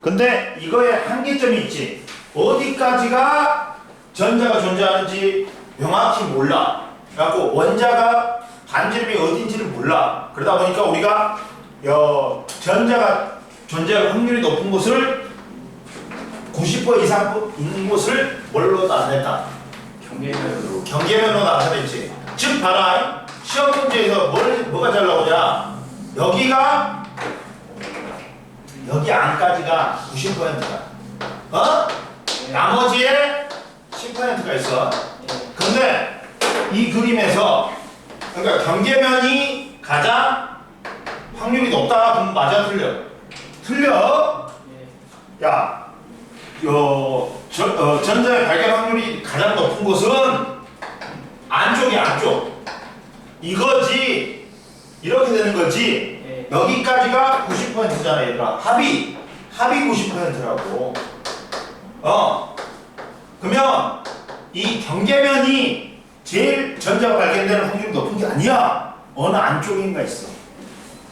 근데 이거에 한계점이 있지. 어디까지가 전자가 존재하는지 명확히 몰라. 그래갖고 원자가 반지름이 어딘지를 몰라. 그러다 보니까 우리가 전자가 존재할 확률이 높은 곳을 90% 이상 있는 곳을 뭘로 나타냈다? 경계면으로 나타냈지. 즉 봐라. 시험 문제에서 뭐가 잘 나오냐? 여기 안까지가 90%가 나머지에 10%가 있어. 근데 이 그림에서 그러니까 경계면이 가장 확률이 높다 그러면 맞아 틀려? 틀려. 야, 전자의 발견 확률이 가장 높은 곳은 안쪽이야, 안쪽. 이거지. 이렇게 되는 거지. 여기까지가 90%잖아, 얘들아. 합이 90%라고. 그러면 이 경계면이 제일 전자가 발견되는 확률이 높은 게 아니야. 어느 안쪽인가 있어.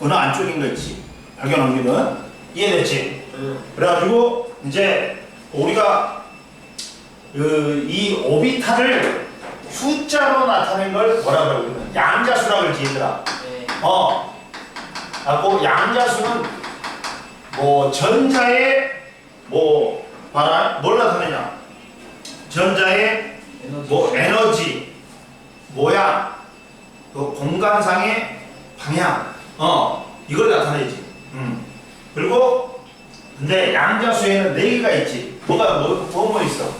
어느 안쪽인가 있지. 발견 확률은. 이해됐지? 그래가지고 이제 우리가 이 오비탈을 숫자로 나타낸 걸 뭐라 그러냐면 양자수라고 그러지, 얘들아. 하고 양자수는 뭐 전자의 봐라 뭘 나타내냐? 전자의 에너지, 모양, 그 공간상의 방향, 이걸 나타내지. 그리고 근데 양자수에는 4개가 있지. 뭐 있어?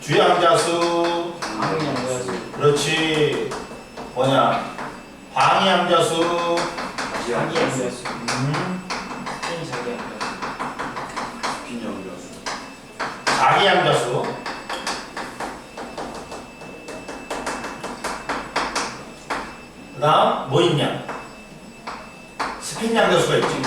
주양자수, 방향자수, 그렇지. 방향자수, 자기양자수, 자기양자수. 그 다음 뭐 있냐? 스핀양자수가 있지.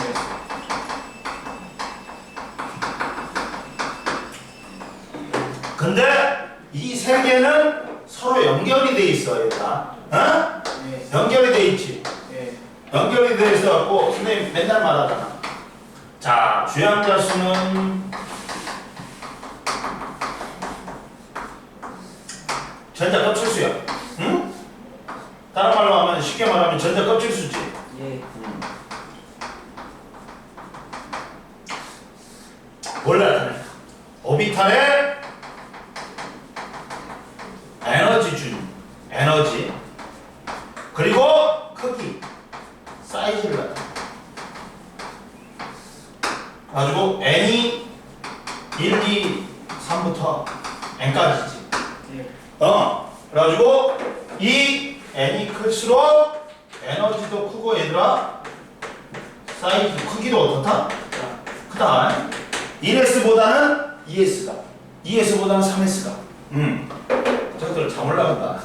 근데 이 3개는 서로 연결이 돼 있어, 얘들아. 연결이 돼 있지. 연결이 돼 있어갖고 선생님 맨날 말하잖아. 자, 주양자수는 전자 껍질수야. 응? 다른 말로 하면 쉽게 말하면 전자 껍질수지. 뭘 나타내? 오비탈의 에너지 그리고 크기, 사이즈를 나타내. 가지고 n이 1, 2, 3부터 n까지지. 그래가지고 이 n이 클수록 에너지도 크고 얘들아 사이즈 크기도 어떻다? 크다. 1s보다는 2s가 2s보다는 3s가 저것들 잘 올라간다.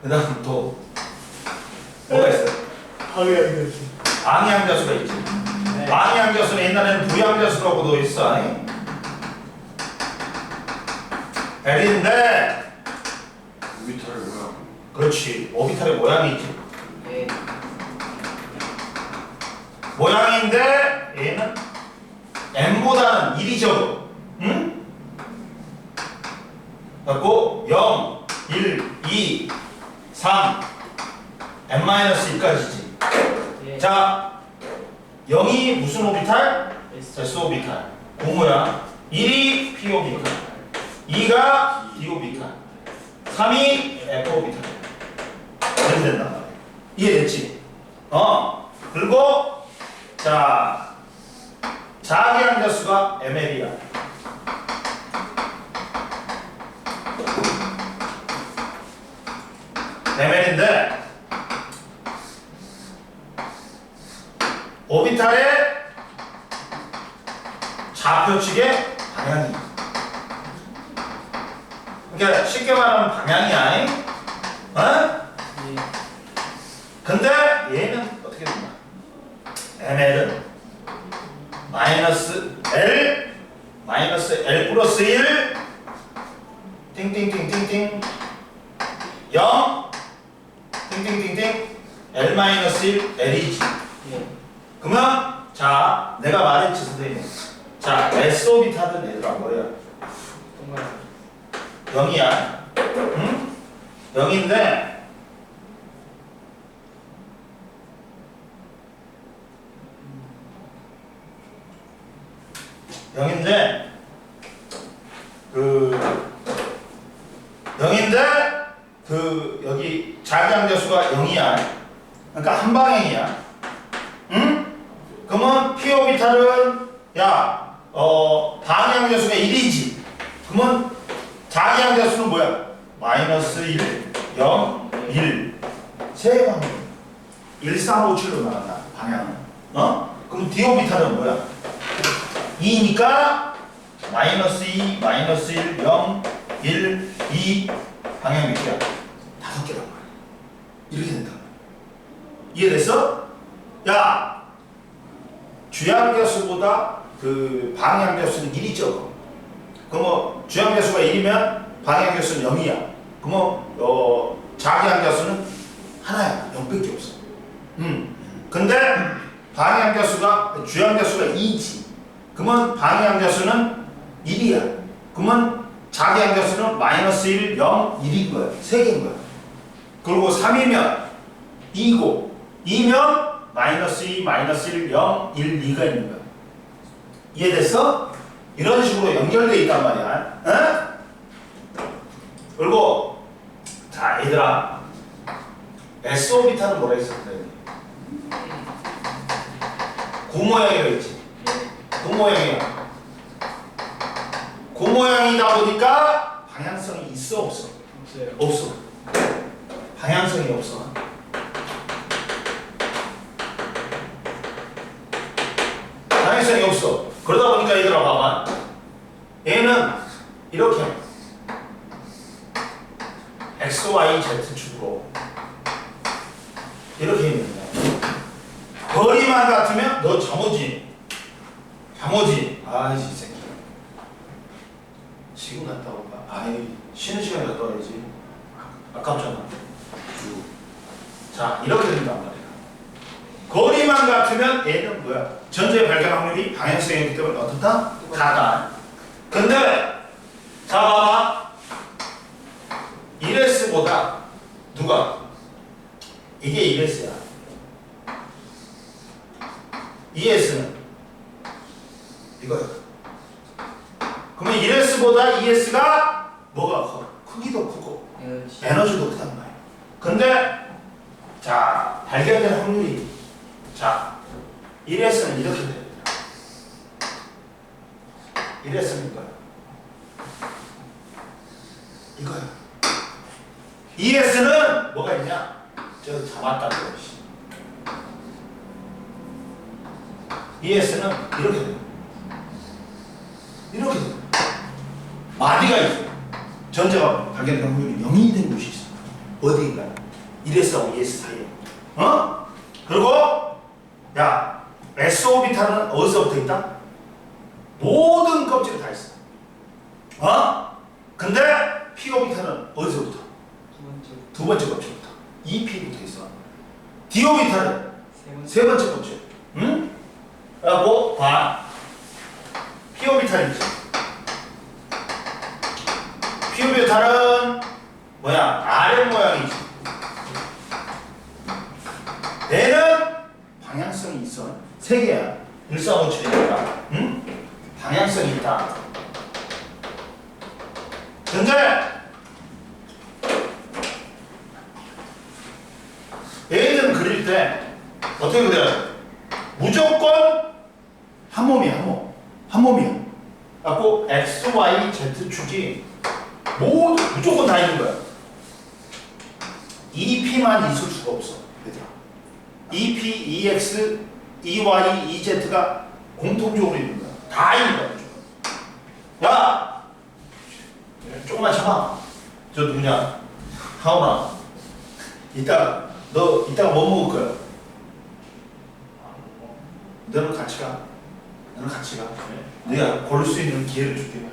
그 다음 또 뭐가 있어? 방향자수가 있지. 방향자수는 옛날에는 부양자수라고도 있어. L인데 오비탈의 모양. 그렇지. 오비탈의 모양이 있지. 모양인데 얘는 n보다는 1이 적어. 응? 그래갖고 0, 1, 2, 3, n-1까지지. 자, 0이 무슨 오비탈? S 오비탈. 고모야. 1이 P 오비탈. 2가 D 오비탈. 3이 F 오비탈. 이렇게 된단 말이야. 이해됐지? 그리고 자, 자기양자수가 ml이야. ml인데 오비탈의 좌표측의 방향이. 그러니까 쉽게 말하면 방향이야. 근데 얘는 어떻게 된다? ml은 -l 플러스 1 띵띵띵띵띵 0 띵띵띵띵 l-1 l이지. 그러면 자, 내가 말했지 선생님. 자, S 오비탈은 얘들아 뭐야? 동그라미. 0이야. 응? 0인데 여기 자기항대수가 0이야. 그러니까 한 방향이야. 응? 그러면 P 오비탈은 방향대수가 1이지. 그러면 자기항대수는 뭐야? 마이너스 1, 0, 1. 세 방향. 1, 3, 5, 7로 나간다. 방향은. 그럼 D 오비탈은 뭐야? 2니까 마이너스 2, 마이너스 1, 0, 1, 2 방향 몇 개야? 5개란 말이야. 이렇게 된다. 이해됐어? 야, 주양대수보다 그 방향대수는 1이 적어. 그럼 주양대수가 1이면 방향대수는 0이야. 그럼 자기항대수는 하나야. 0밖에 없어. 근데 방향대수가 주양대수가 2지. 그러면 방향대수는 1이야. 그러면 자기항대수는 마이너스 1, 0, 1인 거야. 3개인 거야. 그리고 3이면 2고 2면 마이너스 2, 마이너스 1, 0, 1, 2가 있는 거야. 이해됐어? 이런 식으로 연결되어 있단 말이야. 응? 그리고 자 얘들아 S 오비탈은 뭐라 했었는데? 구모양이라고 했지. 구모양이야. 구모양이다 보니까 방향성이 있어 없어? 없어요. 없어. 방향성이 없어. 방향성이 없어. 그러다 보니까 얘들아 봐봐. 얘는 이렇게 X, Y, Z 축으로 이렇게 있는 거야. 거리만 같으면 너 잠오지. 아이씨 이 새끼. 지금 갔다 올까? 아이 쉬는 시간에 갔다 와야지. 아깝잖아. 자 이렇게 된단 말이야. 거리만 같으면 얘는 뭐야? 전체 발견 확률이 방향성이기 때문에 어떻다? 같다. 근데 자 봐봐. 1S보다 누가? 이게 1S야. 2S는 이거야. 그러면 1S보다 2S가 뭐가 커? 크기도 크고 에너지도 크단 말이야. 근데 자 발견된 확률이 자 1S는 이렇게 됩니다. 1S는 이거야. 2S는 뭐가 있냐? 저 잡았다 그러지. 2S는 이렇게 돼요. 이렇게 돼요. 마디가 있어. 전자가 발견된 확률이 0이 된 곳이 있어. 어디인가? 1S하고 2S 사이에. 그리고 야 S 오비탈은 어디서부터 있다? 모든 껍질이 다 있어. 근데 P 오비탈은 어디서부터? 두 번째 껍질부터. EP부터 있어. D 오비탈은 세 번째 껍질. 응? 그리고 봐. P 오비탈이지. P 오비탈은 뭐야? RM 모양이지. 얘는 방향성이 있어. 세 개야. 1, 4, 5, 7이니까. 응? 방향성이 있다. 근데 얘는 그릴 때 어떻게 그려야 돼? 무조건 한 몸이야, 한 몸이야. 갖고 X, Y, Z 축이 모두 무조건 다 있는 거야. EP만 있을 수가 없어, 얘들아. EP, EX, EY, EZ가 공통적으로 있는 거야. 다 있는 거야, 무조건. 야, 조금만 참아. 저 누구냐? 하원아. 너 이따가 뭐 먹을 거야? 너는 같이 가. 너는 같이 가. 내가 고를 수 있는 기회를 줄게.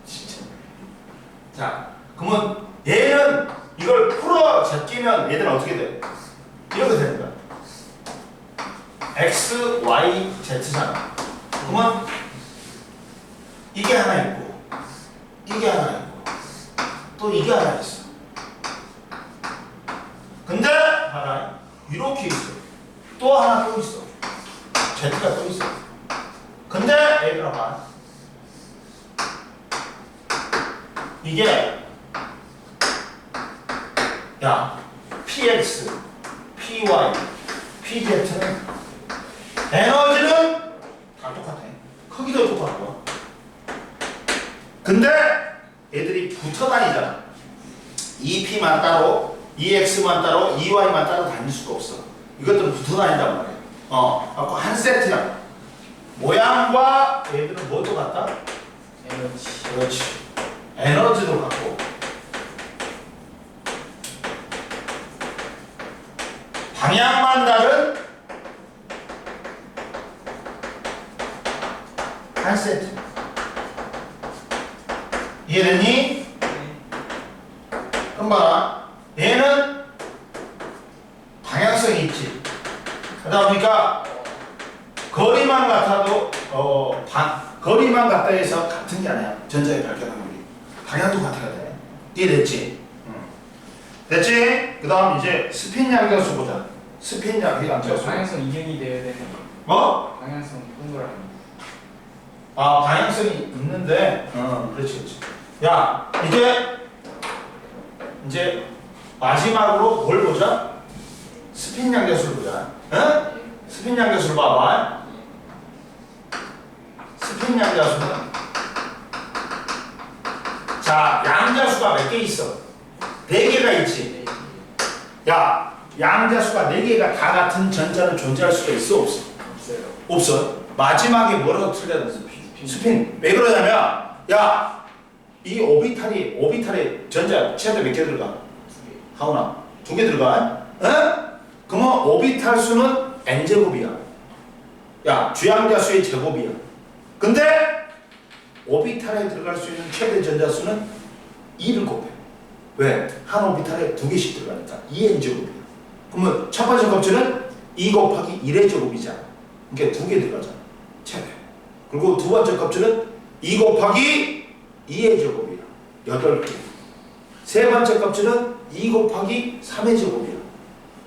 진짜. 자, 그러면 얘는 이걸 풀어 제끼면 얘들은 어떻게 돼? 이렇게 되는 거야. X, Y, Z잖아. 그러면 이게 하나 있고 이게 하나 있고 또 이게 하나 있어. 근데 봐라 이렇게 있어. 또 하나 또 있어. Z가 또 있어. 근데 얘들아 봐. 이게 야 PX, PY, PZ는 에너지는 다 똑같아. 크기도 똑같고. 근데 얘들이 붙어 다니잖아. EP만 따로, EX만 따로, EY만 따로 다닐 수가 없어. 이것들은 붙어 다닌단 말이야. 아까 한 세트야. 모양과 얘들은 뭐도 같다? 에너지. 그렇지. 에너지도 같고. 방향만 다른 한 세트. 이해됐니? 그럼 봐라. 얘는 방향성이 있지. 그러다 보니까 거리만 같아도 거리만 같다 해서 같은 게 아니야. 전자의 발견 확률이. 방향도 같아야 돼. 이해됐지? 됐지? 그 다음 이제 스핀 양자수 보자. 스핀 양자수. 방향성 이용이 되어야 되는 뭐? 방향성 동그라미. 아, 방향성이 있는데, 그렇지, 그렇지. 야, 이제 마지막으로 뭘 보자? 스핀 양자수를 보자. 응? 스핀 양자수를 봐봐. 스핀 양자수는 자, 양자수가 몇 개 있어? 4개가 있지. 야, 양자수가 4개가 다 같은 전자는 존재할 수가 있어, 없어? 없어요. 없어. 마지막에 뭐라고 틀려야 돼? 스핀. 왜 그러냐면, 야, 이 오비탈에 전자 최대 몇 개 들어가? 2개. 하우나 2개 들어가? 어? 그러면 오비탈 수는 n제곱이야. 야, 주양자수의 제곱이야. 근데 오비탈에 들어갈 수 있는 최대 전자수는 2를 곱해. 왜? 한 오비탈에 2개씩 들어가니까 2n제곱이야. 그러면 첫 번째 값은 2 곱하기 1의 제곱이잖아. 그러니까 2개 들어가잖아. 최대. 그리고 두 번째 값은 2 곱하기 2의 제곱이야. 8개. 세 번째 값은 2 곱하기 3의 제곱이야.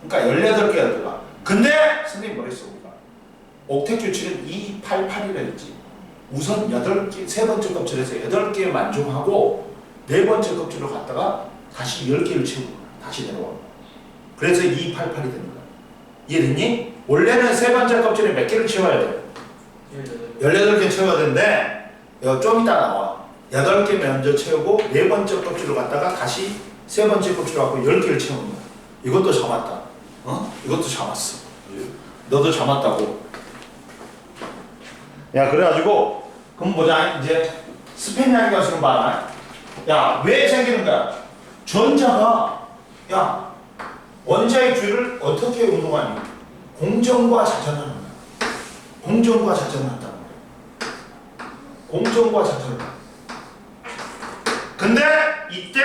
그러니까 18개가 들어가. 근데 선생님 뭐랬어? 우리가 옥텟 규칙은 288이라 했지. 우선 8개, 세 번째 껍질에서 8개 만족하고 네 번째 껍질로 갔다가 다시 10개를 채우고 다시 내려와. 그래서 288이 되는 거야. 이해됐니? 원래는 세 번째 껍질에 몇 개를 채워야 돼? 18개 채워야 되는데 좀 이따 나와. 8개 먼저 채우고 네 번째 껍질로 갔다가 다시 세 번째 껍질로 가고 10개를 채우는 거야. 이것도 잡았다. 이것도 잡았어. 너도 잡았다고. 야, 그래가지고 그럼 보자. 이제 스핀 양자수는 봐라. 야, 왜 생기는 거야? 전자가 야, 원자의 주위를 어떻게 운동하니? 공전과 자전하는 거야. 공전과 자전을 한다는 거야. 공전과 자전을. 근데 이때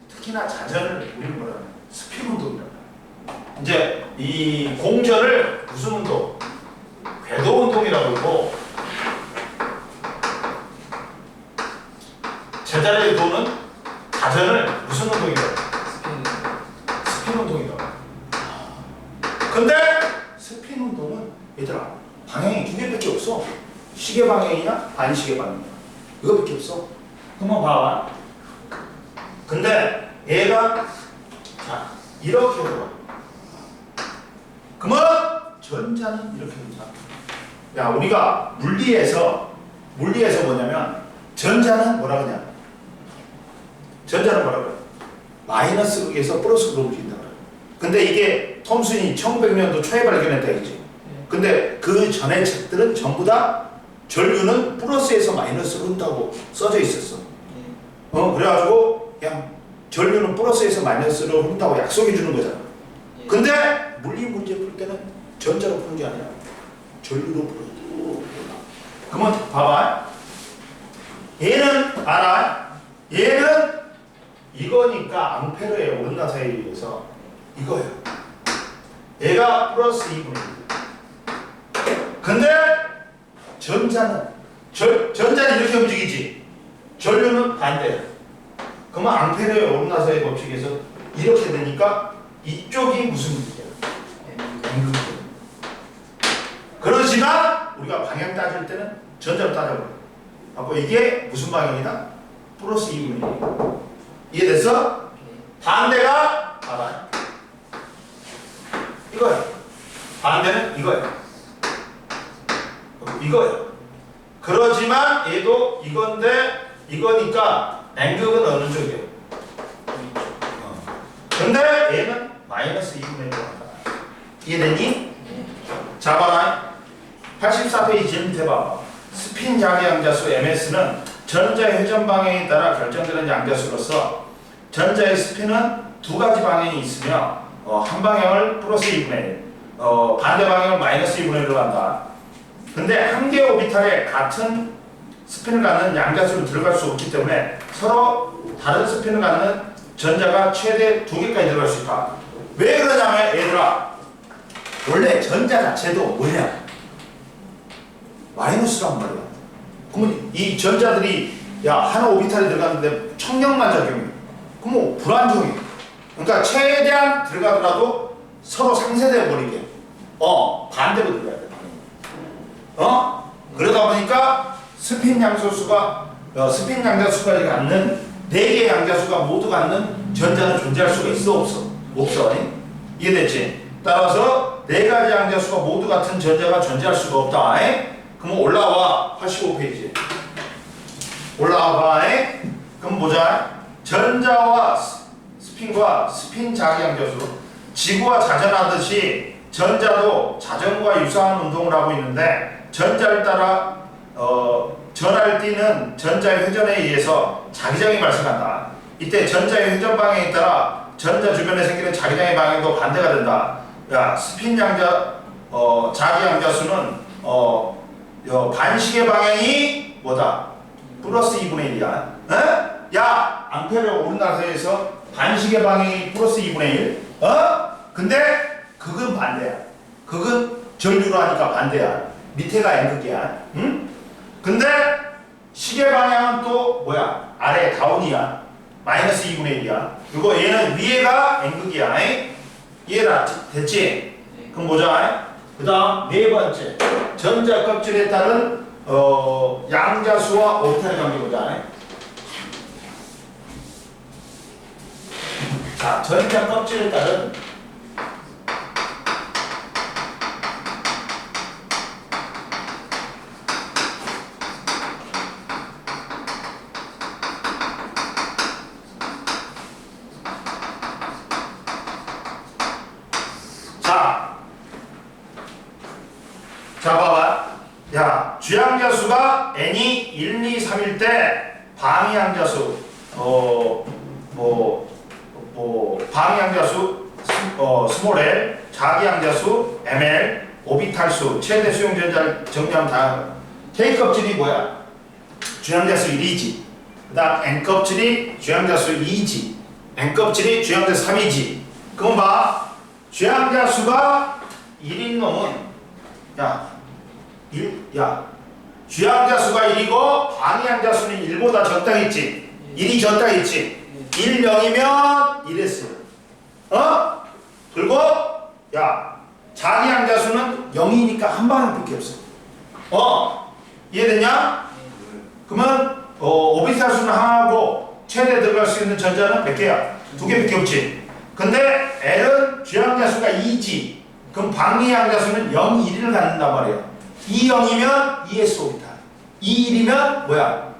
특히나 자전을 우리는 뭐라 하냐? 스핀 운동이라고. 이제 이 공전을 무슨 운동? 궤도 운동이라고 그러고 제자리에 도는 자전을 무슨 운동이라고? 스핀 운동이라고. 근데 스핀 운동은 얘들아 방향이 2개밖에 없어. 시계 방향이냐 반시계 방향이냐 이거밖에 없어. 한번 봐봐. 근데 얘가 자 이렇게 돌아. 그러면 전자는 이렇게 되잖아. 야, 우리가 물리에서 뭐냐면 전자는 뭐라 그러냐? 전자는 뭐라 그래? 마이너스 극에서 플러스 극으로 움직인다 그래. 근데 이게 톰슨이 1900년도 초에 발견했다 했지. 근데 그 전에 책들은 전부 다 전류는 플러스에서 마이너스로 흐른다고 써져 있었어. 그래가지고 그냥 전류는 플러스에서 마이너스로 흐른다고 약속해 주는 거잖아. 근데 물리 문제 풀 때는 전자로 푸는 게 아니라 전류로 풀어. 그러면 봐봐. 얘는 알아? 얘는 이거니까 암페르의 원나사에 의해서 이거예요. 얘가 플러스 2분의 1. 근데 전자는 전자는 이렇게 움직이지. 전류는 반대야. 그러면 앙페르의 오르나서의 법칙에서 이렇게 되니까 이쪽이 무슨 문제야? N극이야. 그렇지만 우리가 방향 따질 때는 전자로 따져버려. 하고 이게 무슨 방향이다? 플러스 2분의 1. 이해됐어? 반대가 봐봐. 이거야. 반대는 이거야. 이거야. 그러지만 얘도 이건데 이거니까 N극은 어느 쪽이야? 근데 얘는 마이너스 2분의 1로 간다. 이해됐니? 자 봐라. 84페이지 제일 밑에 봐. 스핀 자기 양자수 MS는 전자의 회전 방향에 따라 결정되는 양자수로서 전자의 스핀은 두 가지 방향이 있으며 한 방향을 플러스 2분의 1, 반대 방향을 마이너스 2분의 1로 간다. 근데 한 개의 오비탈에 같은 스핀을 갖는 양자수로 들어갈 수 없기 때문에 서로 다른 스핀을 갖는 전자가 최대 2개까지 들어갈 수 있다. 왜 그러냐면 얘들아, 원래 전자 자체도 뭐냐? 마이너스란 말이야. 그러면 이 전자들이 한 오비탈에 들어갔는데 청력만 작용해. 그럼 불안정해. 그러니까 최대한 들어가더라도 서로 상쇄돼 버리게. 반대로 들어가야 돼. 그러다 보니까 스핀 양자수가 갖는 4개의 양자수가 모두 갖는 전자는 존재할 수가 있어 없어? 없어. 이해됐지? 따라서 4가지 양자수가 모두 같은 전자가 존재할 수가 없다. 그럼 올라와. 85페이지 올라와봐. 그럼 보자. 전자와 스핀과 스핀 자기 양자수, 지구와 자전하듯이 전자도 자전과 유사한 운동을 하고 있는데 전자를 따라 전하를 띠는 전자의 회전에 의해서 자기장이 발생한다. 이때 전자의 회전 방향에 따라 전자 주변에 생기는 자기장의 방향도 반대가 된다. 스핀 양자 자기 양자수는 반식의 방향이 뭐다? 플러스 2분의 1이야. 앙페르 오르나서에서 반식의 방향이 플러스 2분의 1. 근데 극은 반대야. 극은 전류로 하니까 반대야. 밑에가 N극이야. 근데 시계 방향은 또 뭐야? 아래 다운이야. 마이너스 2분의 1이야. 그리고 얘는 위에가 N극이야. 이해가 됐지? 그럼 보자. 그 다음 4번째. 전자 껍질에 따른 양자수와 오비탈의 관계 보자. 자, 전자 껍질에 따른 자 봐봐. 주양자수가 n이 1, 2, 3일 때 방위양자수 방위양자수 스몰 l, 자기양자수 ml, 오비탈수, 최대 수용전자를 정리하면 다 K껍질이 뭐야? 주양자수 1이지. 그 다음 N껍질이 주양자수 2지. N껍질이 주양자수 3이지. 그럼 봐. 주양자수가 1인 놈은 주양자수가 1이고 방위양자수는 1보다 적다 했지. 1이 적다 했지. 1, 0이면 1했어. 그리고 자기양자수는 0이니까 한 방울밖에 없어. 이해됐냐? 그러면 오비탈수는 하나고 최대 들어갈 수 있는 전자는 몇 개야? 2개밖에 없지. 근데 L은 주양자수가 2지. 그럼 방위양자수는 0, 1을 갖는단 말이야. 2, 0이면 ES 오비탈. 2, 1이면 뭐야?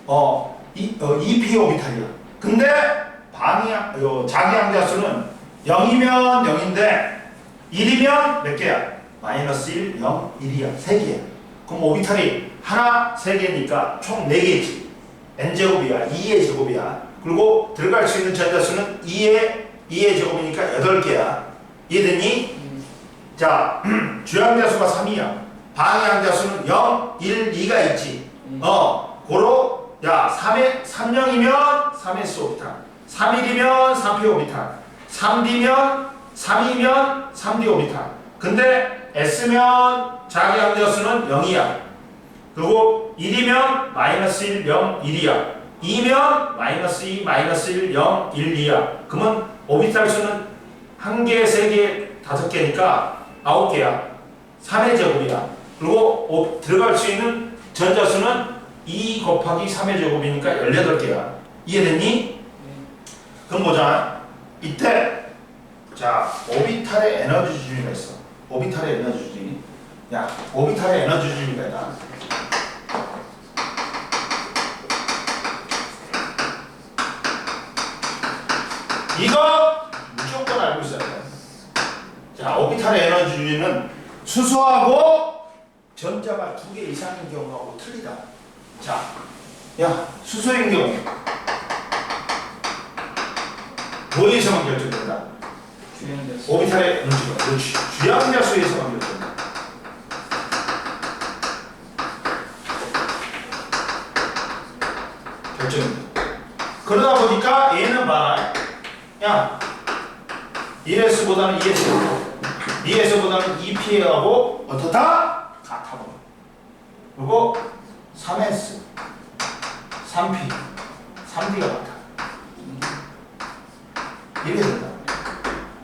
2P 오비탈이야. 근데 자기양자수는 0이면 0인데 1이면 몇 개야? 마이너스 1, 0, 1이야. 3개야. 그럼 오비탈이 하나, 3개니까 총 4개지. n제곱이야. 2의 제곱이야. 그리고 들어갈 수 있는 전자수는 2의 제곱이니까 8개야. 이해됐니? 자, 주양자수가 3이야. 방위양자수는 0, 1, 2가 있지. 고로 3,0이면 3s 오비탈, 3,1이면 3p 오비탈, 3D면 3이면 3D 오비탈. 근데 S면 자기 함대수는 0이야. 그리고 1이면 마이너스 1, 0, 1이야. 2면 마이너스 2, 마이너스 1, 0, 1, 2야. 그러면 오비탈 수는 1개, 3개, 5개니까 9개야. 3의 제곱이야. 그리고 들어갈 수 있는 전자수는 2 곱하기 3의 제곱이니까 18개야. 이해됐니? 그럼 보자. 이때 자 오비탈의 에너지 주기가 있어. 오비탈의 에너지 주기. 야, 오비탈의 에너지 주기가 있다. 이거 무조건 알고 있어야 돼. 자, 오비탈의 에너지 주기는 수소하고 전자가 2개 이상인 경우하고 틀리다. 자, 야, 수소인 경우 뭐에서만 결정된다? 주행자수. 오비탈의 에너지가 그렇지. 주양자수에서만 결정된다. 결정된다. 그러다 보니까 얘는 봐라. 야, 1S보다는 2S, 2S보다는 2P하고 어떻다? 같아 보여. 그리고 3S, 3P, 3D가 같아. 이렇게 된다.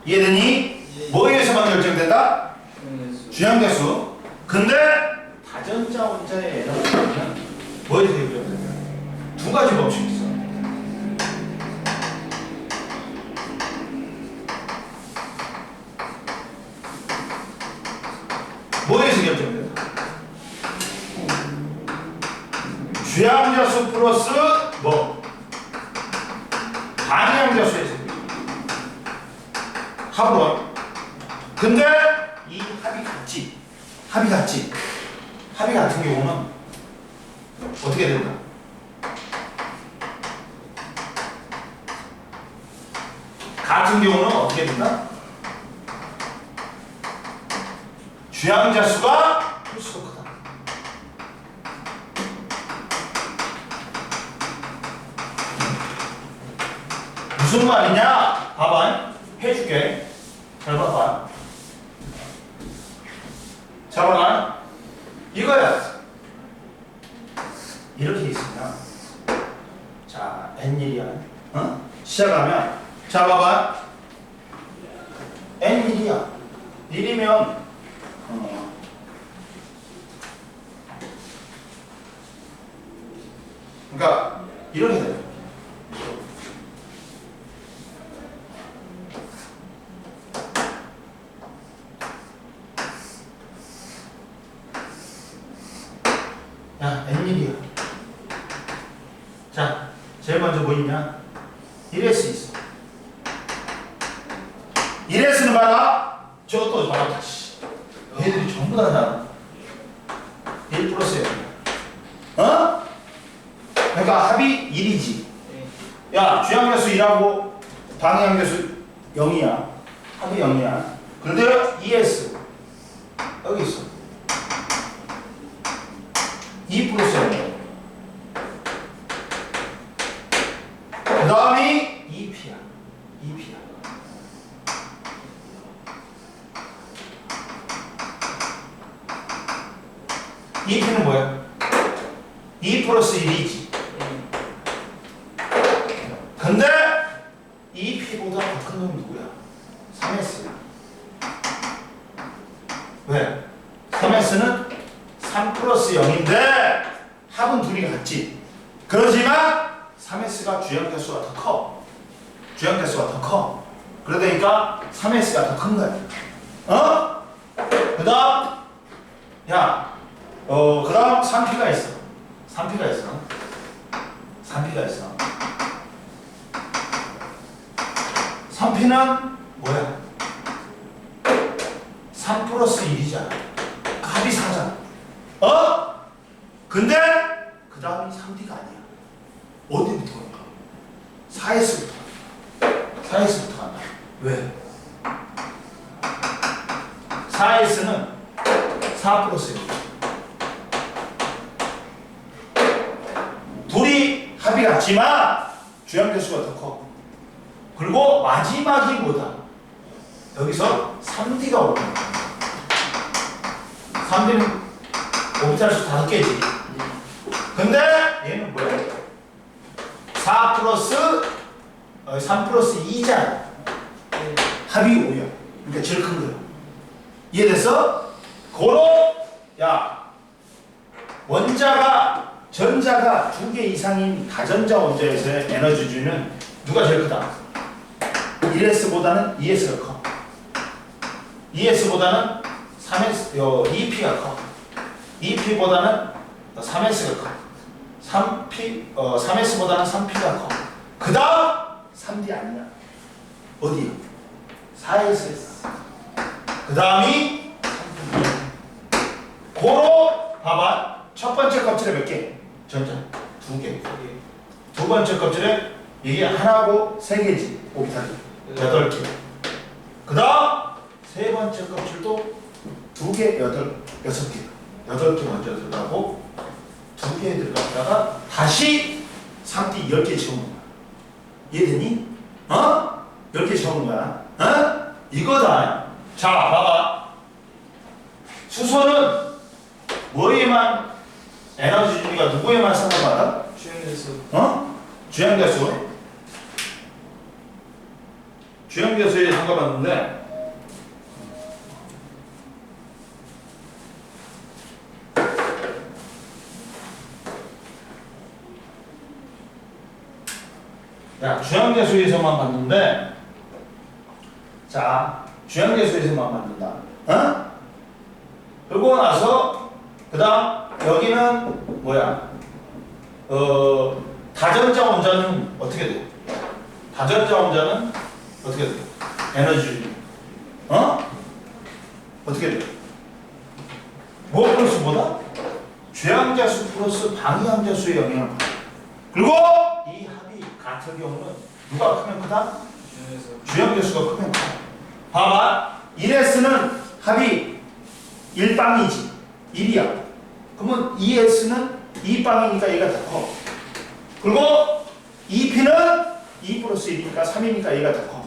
이해되니? 뭐에 의해서만 결정된다? 주행자수. 주양대수. 근데 다전자 원자의 에너지는 뭐에 의해서 결정된다? 두 가지 법칙이 있어. 뭐에 의해서 결정된다? 주양자수 플러스 뭐? 방향자수에서 합으로. 근데 이 합이 같지. 합이 같지. 합이 같은 경우는 어떻게 된다? 같은 경우는 어떻게 된다? 주양자수가 훨씬 크다. 무슨 말이냐? 봐봐. 해줄게. 잘 봐봐. 자, 봐봐. 이거야. 이렇게 있으면 자, N1이야. 어? 시작하면 자, 봐봐. N1이야. 1이면 그러니까 이렇게 돼요. 야, N1이야. 자, 제일 먼저 뭐 있냐? 1S 있어. 1S는 봐라. 저것도 봐라. 얘들이 전부 다잖아. 1 플러스 0. 어? 그러니까 합이 1이지. 야, 주양계수 1하고 방향계수 0이야. 합이 0이야. 그런데 2S 여기 있어. 2 플러스 0. 그 다음이 2P야. 2P야. 이 P는 뭐야? 2 플러스 1이지. 근데 2P보다 더 큰 놈이 누구야? 3S야. 왜? 3S는 3 플러스 0인데 합은 둘이 같지. 그러지만 3S가 주양대수가 더 커. 주양대수가 더 커. 그러니까 3S가 더 큰 거야. 어? 그 다음 야, 그 다음 3P가 있어. 3P가 있어. 3P가 있어. 3P는 뭐야? 3 플러스 1이잖아. 합이 4잖아. 어? 근데 그 다음이 3D가 아니야. 어디부터 갈까? 4S부터. 4S부터 간다. 왜? 4S는 4 플러스 1. 둘이 합이 같지만 주양대수가 더 커. 그리고 마지막이 뭐다? 여기서 3D가 올 거야. 3D는 오비탈 수 5개지. 근데 얘는 뭐야? 4 플러스 3 플러스 2잖아. 합이 5야. 그러니까 제일 큰 거야. 이해됐어? 고로 야 전자가 2개 이상인 다전자 원자에서의 에너지 주는 누가 제일 크다? 1s보다는 2s가 커. 2s보다는 3s, 2p가 커. 2p보다는 3s가 커. 3s보다는 3p가 커. 그 다음 3d 아니야. 어디? 4s. 그 다음이 고로 봐봐. 첫 번째 껍질에 몇 개? 전자 2개. 두 번째 껍질에 이게 하나고 3개지. 오비탈이 8개. 그 다음 세 번째 껍질도 2개, 6개. 8개 먼저 들어가고 2개 들어갔다가 다시 3D 10개 채우는 거야. 이해되니? 10개 채우는 거야. 이거다. 자, 봐봐. 수소는 뭐에만 에너지 주기가 누구에만 상관받아? 주행대수. 주행대수. 주행대수에 상관받는데 야, 주행대수에서만 받는데 자, 주행대수에서만 받는다. 그러고 나서 그 다음 여기는 뭐야? 다전자 원자는 어떻게 돼? 다전자 원자는 어떻게 돼? 에너지 어떻게 돼? 뭐 플러스 뭐다? 죄항자수 플러스 방위항자수의 영향을 받아. 그리고 이 합이 같은 경우는 누가 크면 크다? 주행대수가 크면 크다. 봐봐. 1s는 합이 1빵이지. 1이야. 그러면 2s는 2빵이니까 얘가 더 커. 그리고 2p는 2 플러스 1이니까 3이니까 얘가 더 커.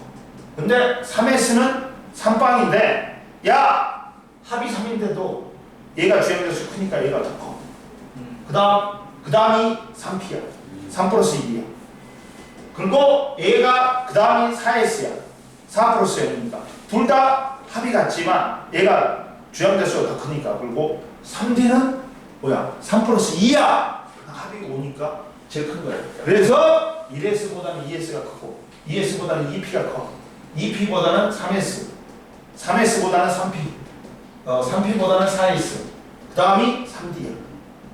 근데 3s는 3빵인데 야! 합이 3인데도 얘가 주행대수 크니까 얘가 더 커. 그 다음이 3p야. 3 플러스 1이야. 그리고 얘가 그 다음이 4s야. 4 플러스 0이니까. 둘 다 합이 같지만 얘가 주행대수가 더 크니까. 그리고 3D는 뭐야? 3 플러스 2야. 합이 5니까 제일 큰 거야. 그래서 1s보다는 2s가 크고 2s보다는 2p가 커. 2p보다는 3s. 3s보다는 3p. 3p보다는 4s. 그 다음이 3D야.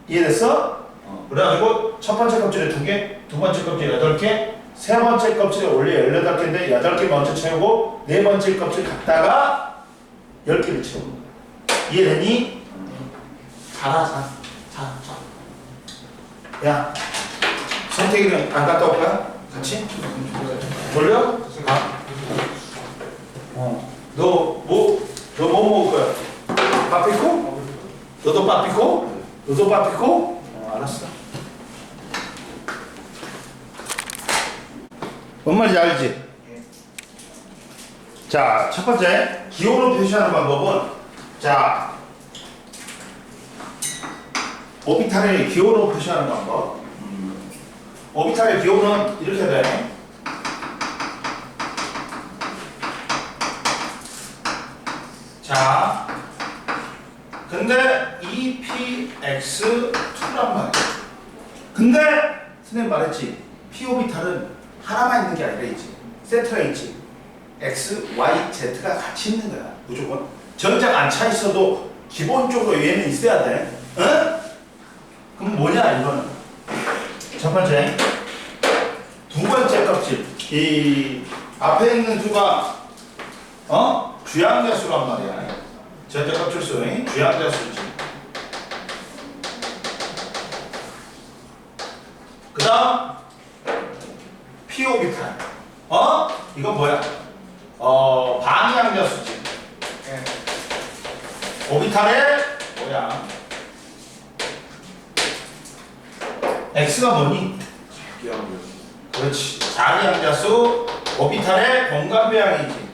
이해됐어? 그래가지고 첫 번째 껍질에 2개, 두 번째 껍질에 8개, 세 번째 껍질에 원래 18개인데 8개 먼저 채우고 네 번째 껍질 갖다가 10개를 채우는 거야. 이해되니? 자. 야, 선택이는 안 갔다 올 거야? 같이? 졸려? 너 뭐 먹을 거야? 빠삐코? 너도 빠삐코? 너도 빠삐코? 알았어. 뭔 말인지 알지? 자, 첫 번째 기호로 표시하는 방법은 자, 오비탈의 기호로 표시하는 방법. 오비탈의 기호는 이렇게 돼. 자, 근데 EPX2란 말이야. 근데 선생님 말했지. P 오비탈은 하나만 있는 게 아니라 있지. 세트가 있지. X, Y, Z가 같이 있는 거야. 무조건. 전자가 안 차 있어도 기본적으로 얘는 있어야 돼. 응? 그럼 뭐냐 이거는. 첫 번째. 두 번째 껍질. 이 앞에 있는 두가 주양자수란 말이야. 전자 껍질수 주양자수지. 그 다음 P 오비탈. 이건 뭐야? 방향자수지. 오비탈의 뭐야? X가 뭐니? 그렇지. 자기항자수 오비탈의 공간 배양이지.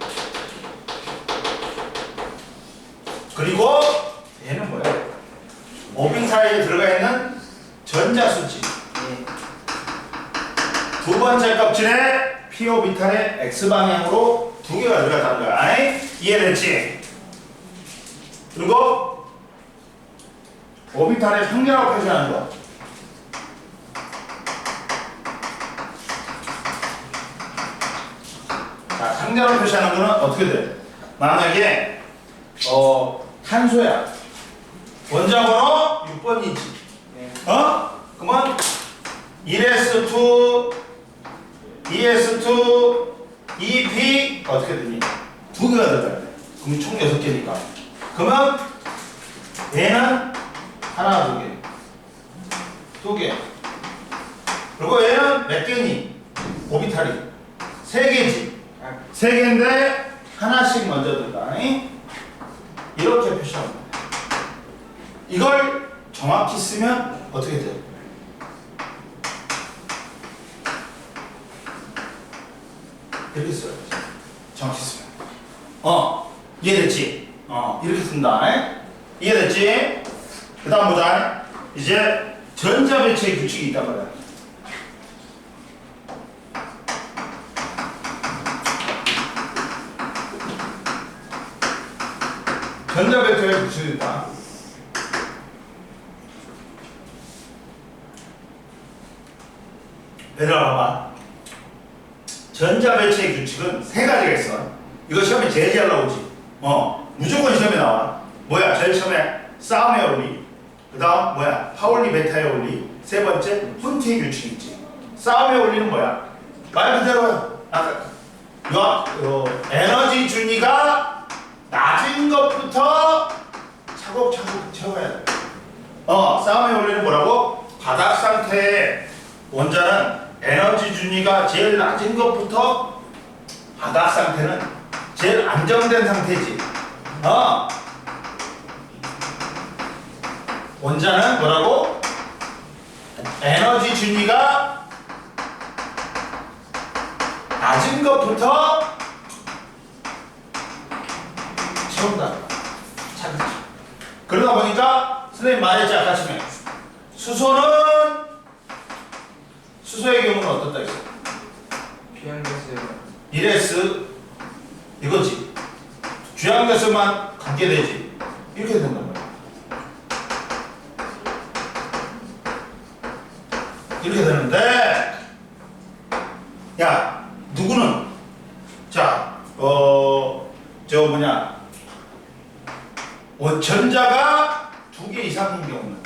그리고 얘는 뭐야? 오비탈에 들어가 있는 전자수지. 예. 두 번째 껍질에 p 오비탈의 x방향으로 두 개가 들어갔다는 거야. 아이? 이해됐지? 그리고 오비탈의 상자라고 표시하는 거. 자, 상자로 표시하는 거는 어떻게 돼? 만약에 탄소야. 원자번호 6번이지. 네. 그러면 1s2, 2s2, 2p 어떻게 되니? 두 개가 들어가야 돼. 그럼 총 6개니까. 그러면 얘는 하나, 두 개. 두 개. 그리고 얘는 몇 개니? 오비탈이. 세 개지. 세 개인데 하나씩 먼저 들어가. 이렇게 표시하면 돼. 이걸 정확히 쓰면 어떻게 돼요? 이렇게 써야지. 정확히 쓰면. 이해됐지? 이렇게 쓴다. 이해됐지? 그 다음 보자. 이제 전자배치의 규칙이 있단 말이야. 전자배치의 규칙이 있다. 얘들아 봐봐. 전자배치의 규칙은 세 가지가 있어. 이거 시험에 제일 잘 나오지. 무조건 시험에 나와. 뭐야? 제일 처음에 싸움의 원리. 그 다음 뭐야? 파울리 베타의 원리. 세 번째 훈트의 규칙이 있지. 싸움의 원리는 뭐야? 말 그대로야. 아까 에너지 준위가 낮은 것부터 차곡차곡 채워야 돼. 싸움의 원리는 뭐라고? 바닥 상태의 원자는 에너지 준위가 제일 낮은 것부터 바닥 상태는 제일 안정된 상태지. 원자는 뭐라고? 에너지 준위가 낮은 것부터 채운다. 차근차근. 그러다 보니까 선생님 말했지 아까 전에 수소의 경우는 어떻다 했어? 비양가스요. 1s 이거지. 주양가스만 관계되지. 이렇게 된단 말이야. 이렇게 되는데 야 누구는 전자가 두 개 이상인 경우는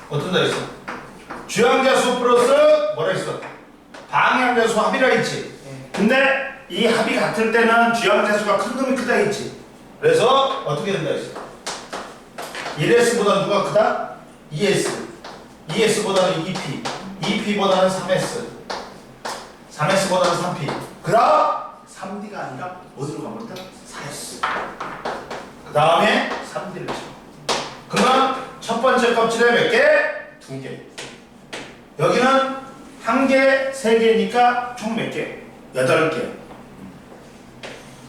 어떤다 했어? 주양자수 플러스 뭐라 했어? 방향자수 합이라 했지. 근데 이 합이 같을 때는 주양자수가 큰 놈이 크다 했지. 그래서 어떻게 된다 했어? 1s보다 누가 크다? 2s. 2s보다는 2p. 2p보다는 3s. 3s보다는 3p. 그 다음 3d가 아니라 어디로 가면 돼? 4s. 그 다음에 3d를 쳐. 그러면 첫 번째 껍질에 몇 개? 2개. 여기는 1개, 3개니까 총 몇 개? 8개.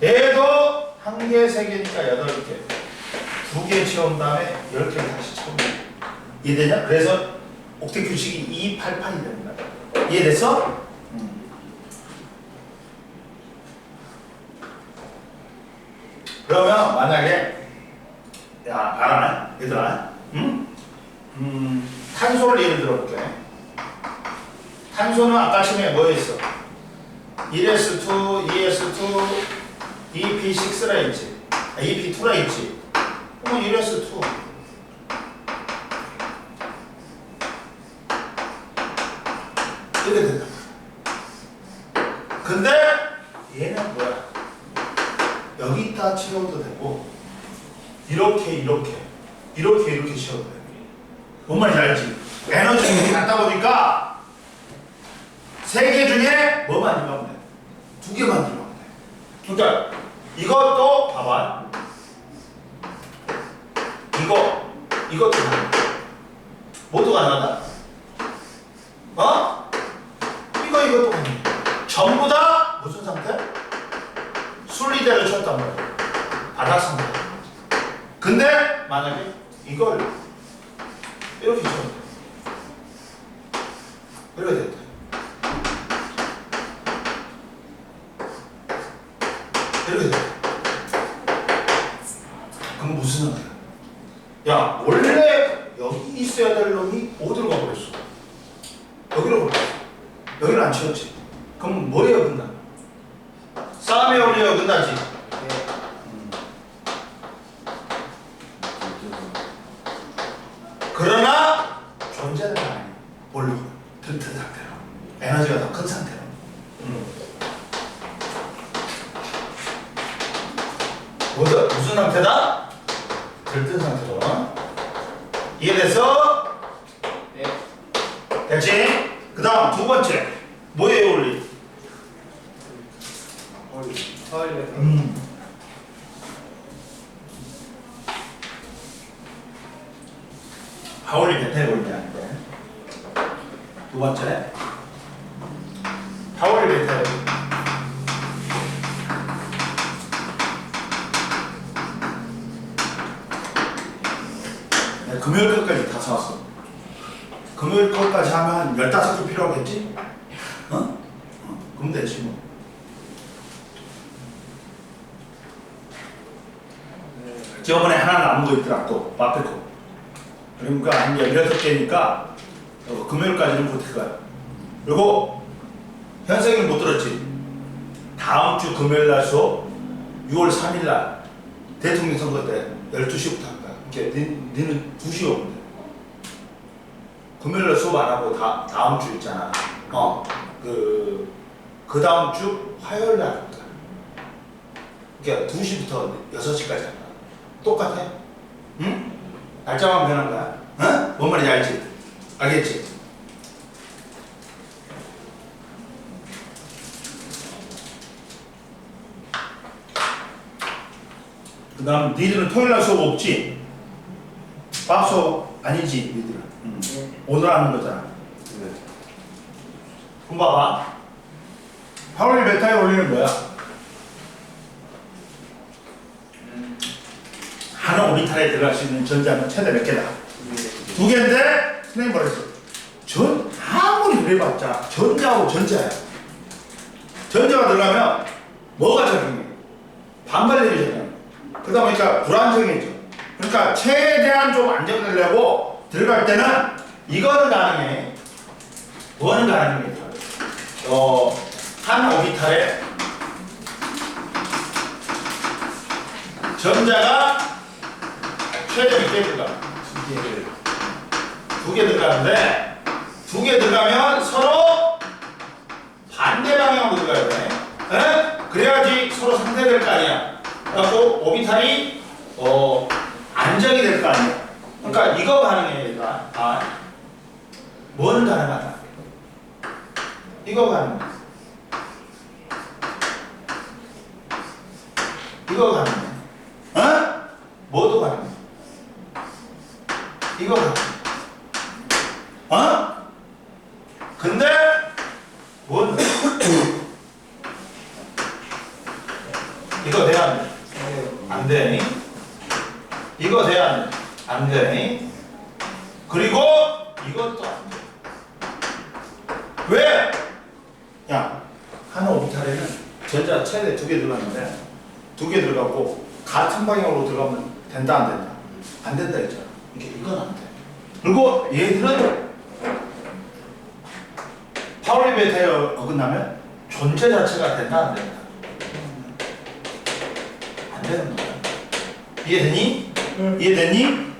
얘도 1개, 3개니까 8개. 2개 채운 다음에 10개를 다시 채우면 이해되냐? 그래서 옥텟 규칙이 288이 됩니다. 이해됐어? 그러면 만약에 야 봐라 얘들아 탄소를 예를 들어볼게. 탄소는 아까 처음에 뭐였어? 1s2, 2s2, 2p6라 했지. 2p2라 했지. 그러면 1s2 이렇게 된다. 근데 얘는 뭐야? 여기다 채워도 되고 이렇게 채워도 돼. 뭔 말인지 알지? 에너지 갖다 보니까 3개 중에 뭐만 들어가면 돼? 2개만 들어가면 돼. 그러니까 이것도 봐봐. 이것도 가능해. 모두 가능하다. 이것도 가능해. 전부 다 무슨 상태? 순리대로 쳤단 말이야. 바닥 근데 만약에 이걸 이렇게 줘. 이렇게 됐다. 이렇게 됐다. 그럼 무슨 상태야? 야, 원래 여기 있어야 될 놈이 어디로 가버렸어? 여기로 가버렸어. 여기를 안 치웠지. 그럼 뭐에 어긋나? 싸움에 올려 어긋나지. 그러나 존재는 아니야. 뭘로? 튼튼 상태로. 에너지가 더 큰 상태로. 무슨 상태다? 들뜬 상태로. 이해됐어? 네. 됐지? 그 다음 두 번째. 뭐에 어울리? 파울이 메타일. 파울이 베타에 어울리는데. 두 번째. 파울이 베타에 어울리. 금요일 것까지 다 사왔어. 금요일 것까지 하면 15개 필요하겠지? 어? 그럼 되지 뭐. 저번에 하나 남은 거 있더라 또 앞에 거. 그러니까 한 16개니까 금요일까지는 버틸 거야. 그리고 현생이 못 들었지? 다음 주 금요일 날 수업 6월 3일 날 대통령 선거 때 12시부터 할 거야. 니는 2시에 오면 돼. 금요일 날 수업 안 하고 다음 주 있잖아. 그 다음 주 화요일 날 할 거야. 그러니까 2시부터 6시까지 할 거야. 똑같아? 응? 날짜만 변한 거야. 어? 뭔 말인지 알지? 알겠지? 그 다음 니들은 토요일날 수업 없지? 밥 수업 아니지 니들은? 오늘 하는 거잖아. 그럼 봐봐. 파울리 베타에 올리는 거야. 하나 오비탈에 들어갈 수 있는 전자는 최대 몇 개다? 2개인데 선생님 뭐라 했어? 아무리 그래봤자 전자하고 전자야. 전자가 들어가면 뭐가 적용해? 반발력이 적용해. 그러다 보니까 불안정해져. 그러니까 최대한 좀 안정되려고 들어갈 때는 이거는 가능해. 뭐는 가능합니다. 한 오비탈에 전자가 최대 몇 개 들어가? 2개 들어가는데 2개 들어가면 서로 반대 방향으로 들어가야 돼. 에? 그래야지 서로 상쇄될 거 아니야. 그래갖고 오비탈이 안정이 될 거 아니야. 그러니까 이거 가능해 얘들아. 뭐는 가능하다. 이거 가능해. 이거 가능해. 어? 뭐도 가능해. 이거 가능해. 어? 근데 뭔 이거 돼야 안 돼? 안 돼. 이거 돼야 안 돼? 안 돼. 그리고 이것도 안 돼. 왜? 야, 하나 오비탈에는 전자 최대 2개 들어갔는데 2개 들어가고 같은 방향으로 들어가면 된다 안 된다? 안 된다 했잖아. 이건 안 돼. 그리고 얘들은 파울리 베타에 어긋나면 존재 자체가 된다 안 된다? 안 되는 거야. 이해되니? 응. 이해되니?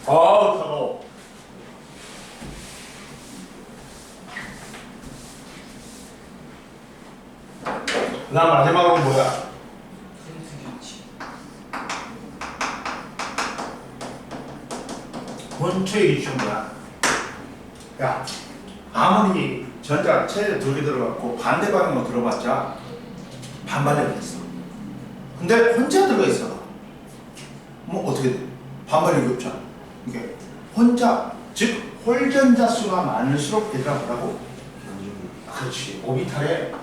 아우 차가워. 그 다음 마지막으로 뭐야? 본초의 기준 뭐야? 야, 아무리 전자 최대 2개 들어갔고 반대 방향으로 들어봤자 반발력이 있어. 근데 혼자 들어있어. 뭐 어떻게 돼? 반발력이 없잖아. 이게 혼자, 즉 홀전자 수가 많을수록 얘들아 뭐라고? 그렇지. 오비탈에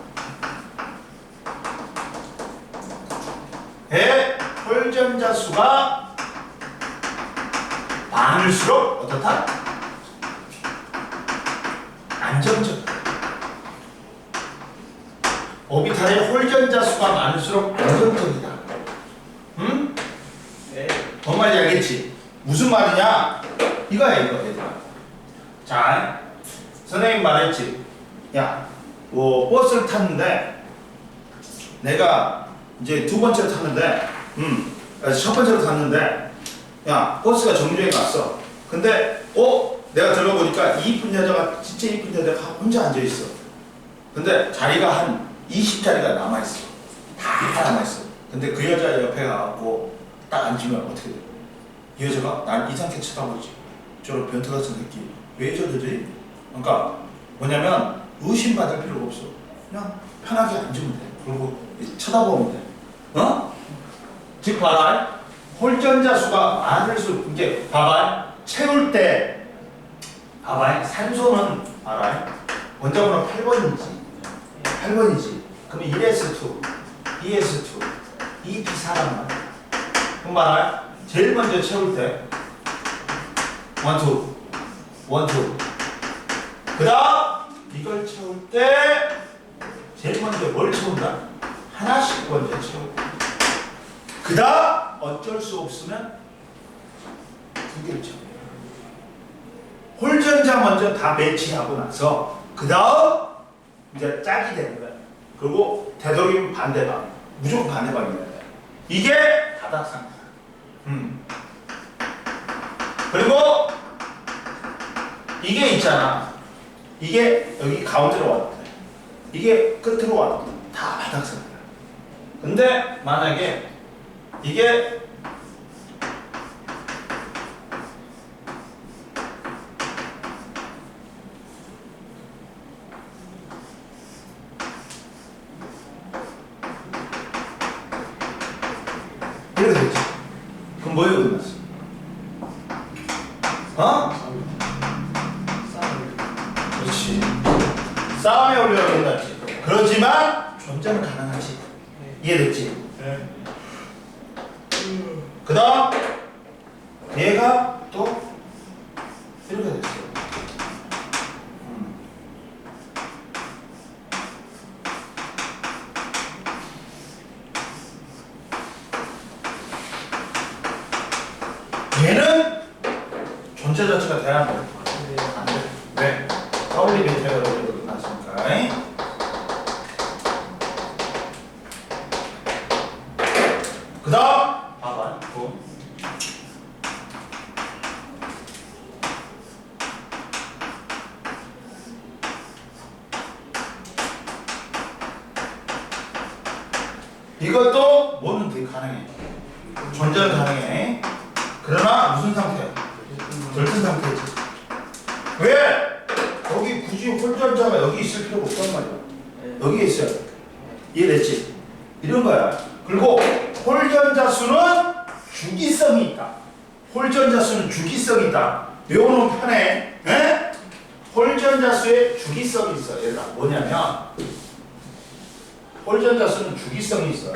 홀전자 수가 많을수록 어떻다? 안정적. 오비탈의 홀전자 수가 많을수록 안정적이다. 응? 네. 뭔 말인지 알겠지? 무슨 말이냐? 이거야 이거 얘들아. 자, 선생님 말했지. 야, 뭐 버스를 탔는데 내가 이제 두 번째로 탔는데, 첫 번째로 탔는데, 야 버스가 정류장에 갔어. 근데 내가 들어보니까 이쁜 여자가 진짜 이쁜 여자가 혼자 앉아 있어. 근데 자리가 한 20자리가 남아 있어. 다 남아 있어. 근데 그 여자 옆에 가갖고 딱 앉으면 어떻게 돼? 이 여자가 날 이상하게 쳐다보지. 저런 변태 같은 새끼 왜 저러지? 그러니까 뭐냐면 의심받을 필요가 없어. 그냥 편하게 앉으면 돼. 그리고 쳐다보면 돼. 즉 봐라. 홀전자 수가 많을수록 이게 봐봐. 채울 때 봐봐. 산소는 알아. 원자번호 8번이지. 8번이지. 그럼 1s2, 2s2, 2p4란 말이야. 그럼 봐라. 제일 먼저 채울 때 1, 2. 그 다음 이걸 채울 때 제일 먼저 뭘 채운다? 하나씩 먼저 채우고 그 다음 어쩔 수 없으면 두 개를 채워. 홀전자 먼저 다 배치하고 나서 그 다음 이제 짝이 되는 거야. 그리고 되도록이면 반대방, 무조건 반대방이야. 이게 바닥 상태. 그리고 이게 있잖아. 이게 여기 가운데로 왔다. 이게 끝으로 왔다. 다 바닥 상태야. 근데 만약에 이게 이렇게 되지. 그럼 뭐에 끝났어? 그렇지. 싸움에 올려야 끝났지. 그렇지만 존재는 가능하지. 이해됐지? 네. 그 다음 얘가 또 이렇게 됐어. 얘는 존재 자체가 대한 거야. 안 돼. 왜? 파울리 벤테가 여기로 끝났으니까. 그 다음 봐봐. 이것도 뭐는 되게 가능해. 존재는 가능해. 그러나 무슨 상태? 절대 상태지. 왜? 거기 굳이 홀전자가 여기 있을 필요가 없단 말이야. 여기에 있어야 돼. 이해됐지? 이런 거야. 그리고 홀전자 수는 주기성이 있다. 홀전자 수는 주기성이 있다. 외우는 편에 홀전자 수에 주기성이 있어. 얘들아 뭐냐면 홀전자 수는 주기성이 있어.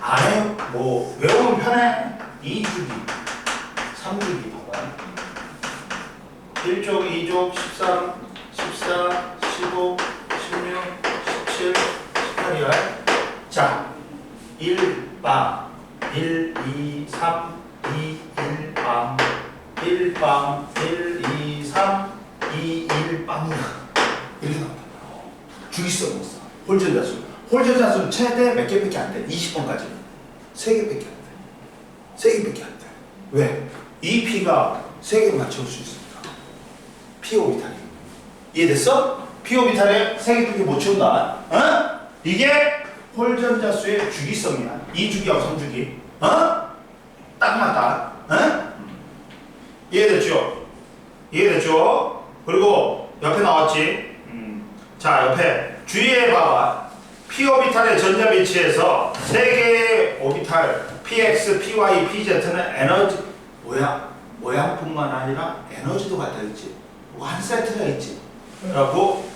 안에 뭐 외우는 편에 2주기, 3주기 봐봐요. 1족, 2족, 13, 14, 15, 16, 17, 18이야. 자, 1빵, 1, 2, 3, 2, 1빵, 1빵, 1, 2, 3, 2, 1빵이야. 이렇게 나온다. 주기성이 있어. 홀전자 수. 홀전자 수는 최대 몇 개밖에 안 돼? 20번까지. 3개밖에 안 돼. 3개밖에 안 돼. 왜? 이 P가 3개 맞춰올 수 있으니까. P 오비탈이. 이해됐어? P 오비탈에 3개밖에 못 채운다. 이게 홀전자 수의 주기성이야. 2주기하고 3주기. 딱 맞다. 이해됐죠? 이해됐죠? 그리고 옆에 나왔지? 자, 옆에 주위에 봐봐. P 오비탈의 전자 배치에서 3개의 오비탈 PX, PY, PZ는 에너지 뭐야? 모양뿐만 아니라 에너지도 갖다 있지. 한 세트가 있지. 그래갖고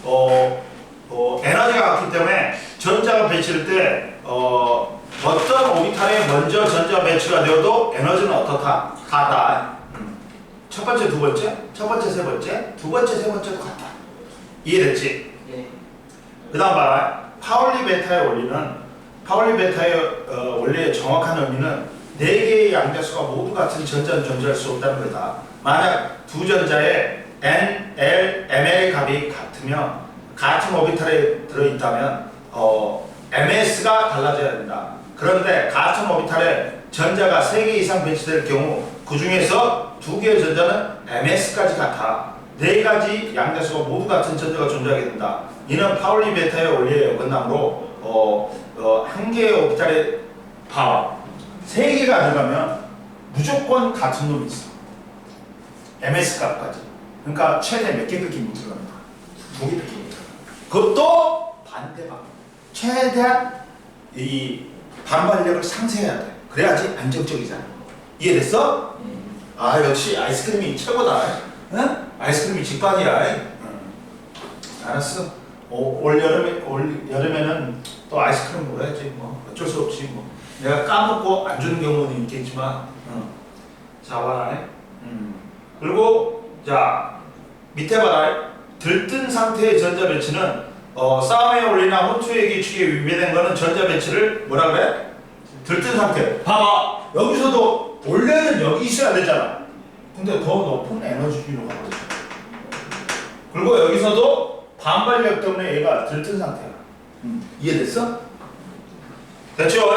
에너지가 같기 때문에 전자가 배치될 때 어떤 오비탈에 먼저 전자 배치가 되어도 에너지는 어떻다? 같다. 첫 번째, 두 번째, 첫 번째, 세 번째, 두 번째, 세 번째도 같다. 이해됐지? 네. 그 다음 봐라. 파울리 베타의 원리는 파울리 베타의 원리의 정확한 의미는 네 개의 양자수가 모두 같은 전자는 존재할 수 없다는 거다. 만약 두 전자에 N, L, ML의 값이 같으면 같은 오비탈에 들어있다면 MS가 달라져야 된다. 그런데 같은 오비탈에 전자가 3개 이상 배치될 경우 그 중에서 2개의 전자는 MS까지 같아. 4가지 양자수가 모두 같은 전자가 존재하게 된다. 이는 파울리 베타의 원리의 어긋남으로 한 개의 오비탈에 봐봐. 3개가 들어가면 무조건 같은 놈이 있어. MS 값까지. 그러니까 최대 몇 개밖에 못 들어간다. 2개밖에 못 들어간다. 그것도 반대방. 최대한 이 반발력을 상쇄해야 돼. 그래야지 안정적이잖아. 이해됐어? 아 역시 아이스크림이 최고다. 응? 아이스크림이 직방이야. 응. 알았어. 올 여름에는 또 아이스크림 먹어야지. 뭐 어쩔 수 없지 뭐. 내가 까먹고 안 주는 경우는 있겠지만. 응. 자 봐라. 그리고 자 밑에 봐라. 들뜬 상태의 전자 배치는 싸움의 원리나 혼투의 규칙에 위배된 거는 전자 배치를 뭐라 그래? 들뜬 상태. 봐봐. 여기서도 원래는 여기 있어야 되잖아. 근데 더 높은 에너지로 가고 있어. 그리고 여기서도 반발력 때문에 얘가 들뜬 상태야. 이해됐어? 됐죠?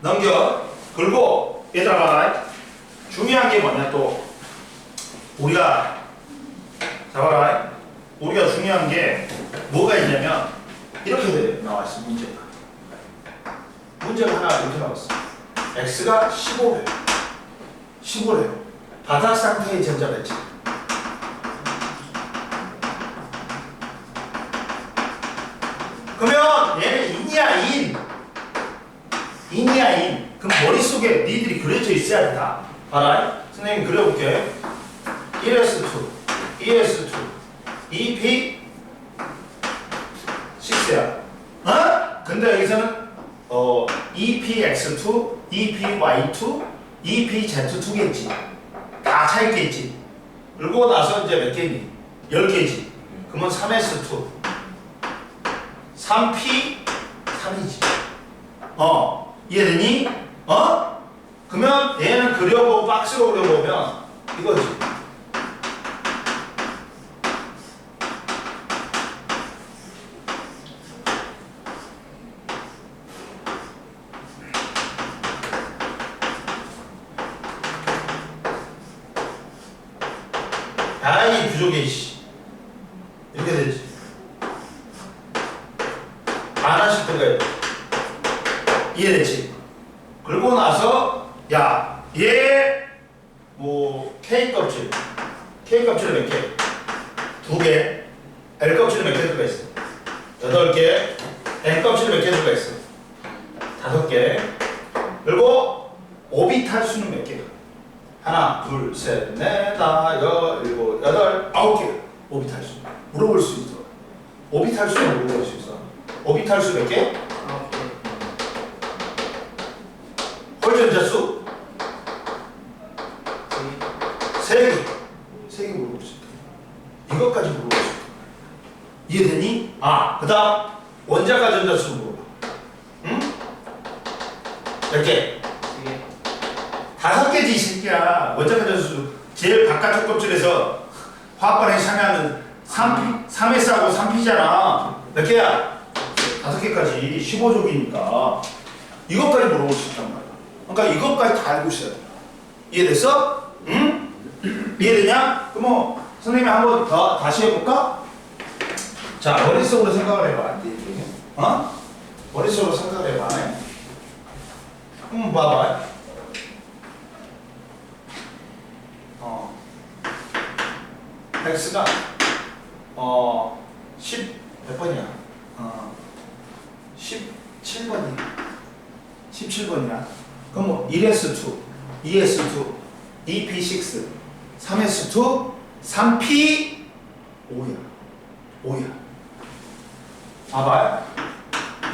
넘겨. 그리고 얘들아 봐라. 중요한 게 뭐냐 또 우리가 잡아라. 우리가 중요한 게 뭐가 있냐면 이렇게 나와있어. 문제가 하나 이렇게 나왔어. x가 15래요. 15래요. 바닥 상태의 전자 배치. 그러면 얘는 인이야 인. 인이야 인. 그럼 머릿속에 니들이 그려져 있어야 된다. 봐라. 선생님 그려볼게. 1s2, 2s2, 2p 6야. 근데 여기서는 EPX2, EPY2, EPZ2겠지. 다 차있겠지. 그리고 나서 이제 몇 개니? 10개지. 그러면 3S2, 3P, 3이지. 이해되니? 그러면 얘는 그려보고 박스로 그려보면 이거지. 아이 부족해 씨. 이렇게 되지. 하나씩 들어가야 돼. 이해됐지? 그리고 나서 야, 얘 뭐 K 껍질 몇 개? 2개. L 껍질 몇 개 들어가 있어? 8개. N 껍질 몇 개 들어가 있어? 5개. 그리고 오비탈 수는 몇 개? 하나, 둘, 셋, 넷, 다, 여, 일곱, 여덟, 9개. 오비탈 수. 물어볼 수 있어. 오비탈 수는 물어볼 수 있어. 오비탈 수 몇 개? 9개. 홀전자 수? 3개. 3개 물어볼 수 있다. 이것까지 물어볼 수 있다. 이해되니? 그 다음 원자가 전자 수 물어봐. 응? 몇 개? 2개. 5개지 이 새끼야. 원자가 전자 수 제일 바깥쪽 껍질에서 화학반에 참여하는 3S하고 3P잖아. 몇 개야? 5개까지 15족이니까 이것까지 물어볼 수 있단 말이야. 그러니까 이것까지 다 알고 있어야 돼. 이해됐어? 응? 이해되냐? 그럼 뭐 선생님이 한번 더 다시 해볼까? 자, 머릿속으로 생각을 해봐. 머릿속으로 생각을 해봐. 봐봐. x가 10 몇 번이야? 17번이야. 17번이야. 그럼 뭐 1s2, 2s2, EP6, 3s2 3p 5야. 봐봐요.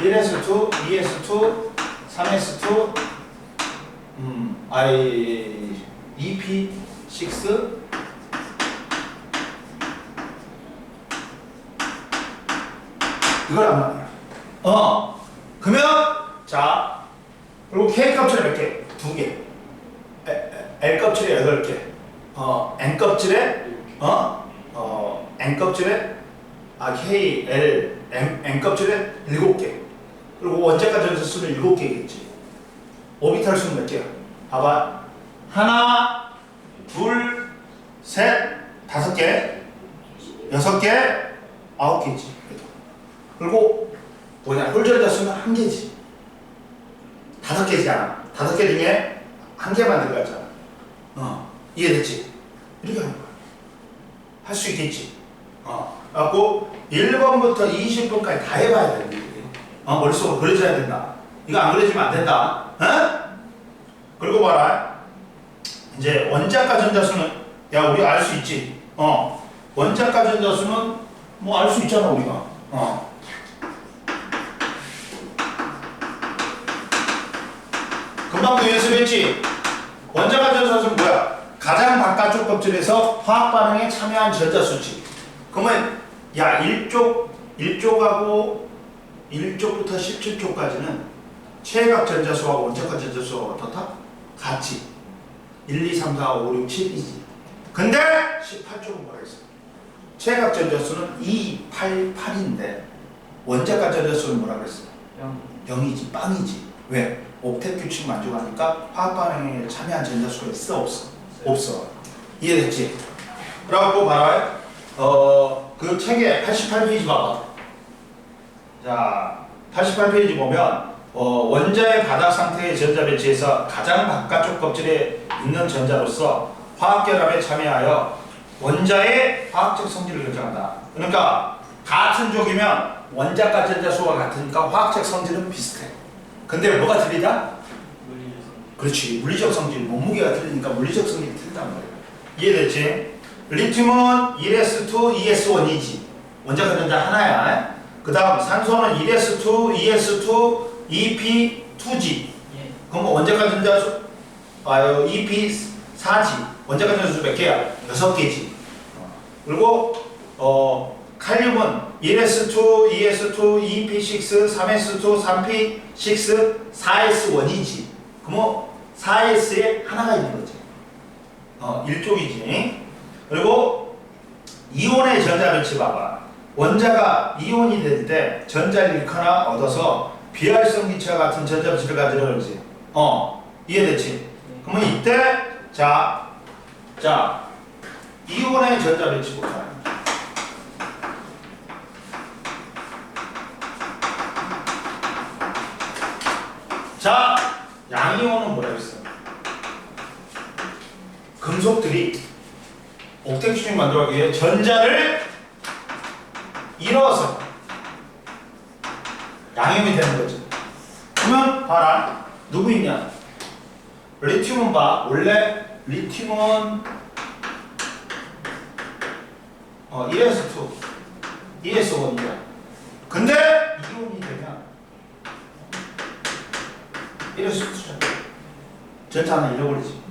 1s2 2s2 3s2 2p6 이거란 말이야. 그러면 자 그리고 k 값은 몇 개? 2개. l 값은 8개. n 값은 n 값은 k, l, n 값은 7개. 그리고 원자가 전자수는 7개겠지. 오비탈 수는 몇 개야? 봐봐. 하나, 둘, 셋, 5개, 6개, 9개지. 그리고 뭐냐? 홀전자 수는 1개지. 5개잖아. 5개 중에 1개만 들어갔잖아. 이해됐지? 이렇게 하는 거야. 할 수 있겠지. 그래갖고 1번부터 20번까지 다 해봐야 돼. 머릿속으로 그려줘야 된다. 이거 안 그려지면 안 된다. 그리고 봐라. 이제 원자과 전자수는 야 우리가 알 수 있지. 원자과 전자수는 뭐 알 수 있잖아 우리가. 금방도 연습했지. 원자과 전자수는 뭐야? 가장 바깥쪽 껍질에서 화학 반응에 참여한 전자수지. 그러면 야 1쪽하고 1쪽부터 17쪽까지는 최각 전자수와 원자과 전자수가 어떻다? 같이 1, 2, 3, 4, 5, 6, 7이지. 근데 18쪽은 뭐라 했어? 최각 전자수는 2, 8, 8인데 원자과 전자수는 뭐라 그랬어? 0이지, 빵이지. 왜? 옥텟 규칙 만족하니까 화학 반응에 참여한 전자수가 있어? 없어? 없어. 이해됐지? 그래갖고 봐라. 그 책에 88페이지 봐봐. 자, 88페이지 보면 원자의 바닥 상태의 전자 배치에서 가장 바깥쪽 껍질에 있는 전자로서 화학 결합에 참여하여 원자의 화학적 성질을 결정한다. 그러니까 같은 쪽이면 원자과 전자수가 같으니까 화학적 성질은 비슷해. 근데 뭐가 틀리다? 그렇지. 물리적 성질, 몸무게가 틀리니까 물리적 성질이 틀린단 말이야. 이해됐지? 리튬은 1s2, 2s1이지. 원자과 전자 하나야. 그 다음 산소는 1s2, 2s2, 2p2g. 그럼 원자과 전자수 2p4g. 원자과 전자수 몇 개야? 6개지. 그리고 칼륨은 1s2, 2s2, 2p6, 3s2, 3p6, 4s1이지. 그럼 4s에 하나가 있는 거지. 1쪽이지. 그리고 이온의 전자 배치 봐봐. 원자가 이온이 될 때 전자를 잃거나 얻어서 비활성 기체와 같은 전자 배치를 가지려 그러지. 이해됐지? 그러면 이때 자 이온의 전자 배치 볼까요? 자, 양이온은 뭐라고 했어? 금속들이 옥텟 규칙 만들어가기 위해 전자를 잃어서 양이온이 되는 거지. 그러면 봐라. 누구 있냐? 리튬은 봐. 원래 리튬은 1s2, 2s1이야. 근데 이온이 되면 1s2잖아. 전자 하나 잃어버리지.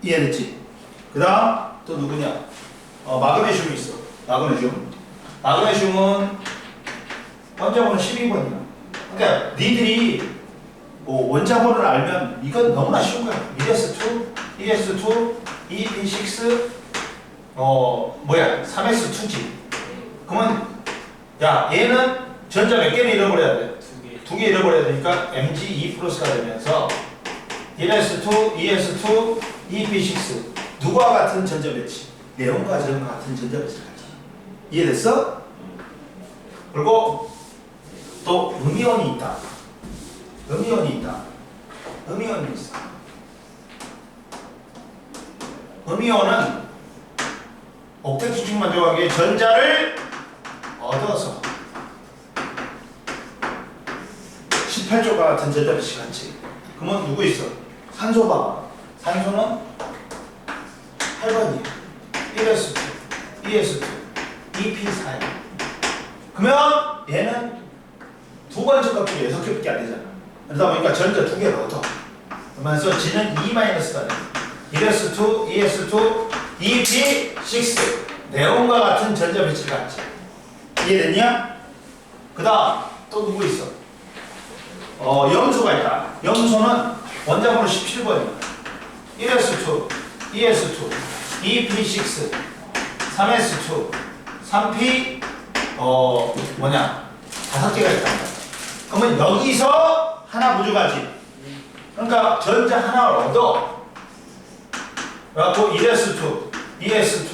이해됐지? 그 다음 또 누구냐? 마그네슘이 있어. 마그네슘은 원자번호 12번이야. 그러니까 니들이 원자번호를 알면 이건 너무나 쉬운 거야. 1s2, 2s2, 2p6, 3s2g. 그러면 야 얘는 전자 몇 개를 잃어버려야 돼? 2개 잃어버려야 되니까 Mg2 플러스가 되면서 1s2, 2s2, 2p6 누구와 같은 전자 배치? 네온과 전과 같은 전자 배치를 가지. 이해됐어? 그리고 또 음이온이 있다. 음이온이 있어. 음이온은 옥텟 규칙 만족하기 위해 전자를 얻어서 18쪽과 같은 전자 배치 같이. 그러면 누구 있어? 산소 봐봐. 산소는 8번이에요. 1s2, 2s2, 2p4. 그러면 얘는 두 번째 값이 6개밖에 안 되잖아. 그러다 보니까 전자 두 개를 얻어. 그러면서 G는 2-가 돼. 1s2, 2s2, 2p6. 네온과 같은 전자 배치를 갖지. 이해됐냐? 그 다음 또 누구 있어? 염소가 있다. 염소는 원자번호 17번이야. 1s2, 2s2, 2p6, 3s2, 3p 5개가 있다. 그러면 여기서 하나 부족하지. 그러니까 전자 하나를 얻어. 그래갖고 1s2, 2s2,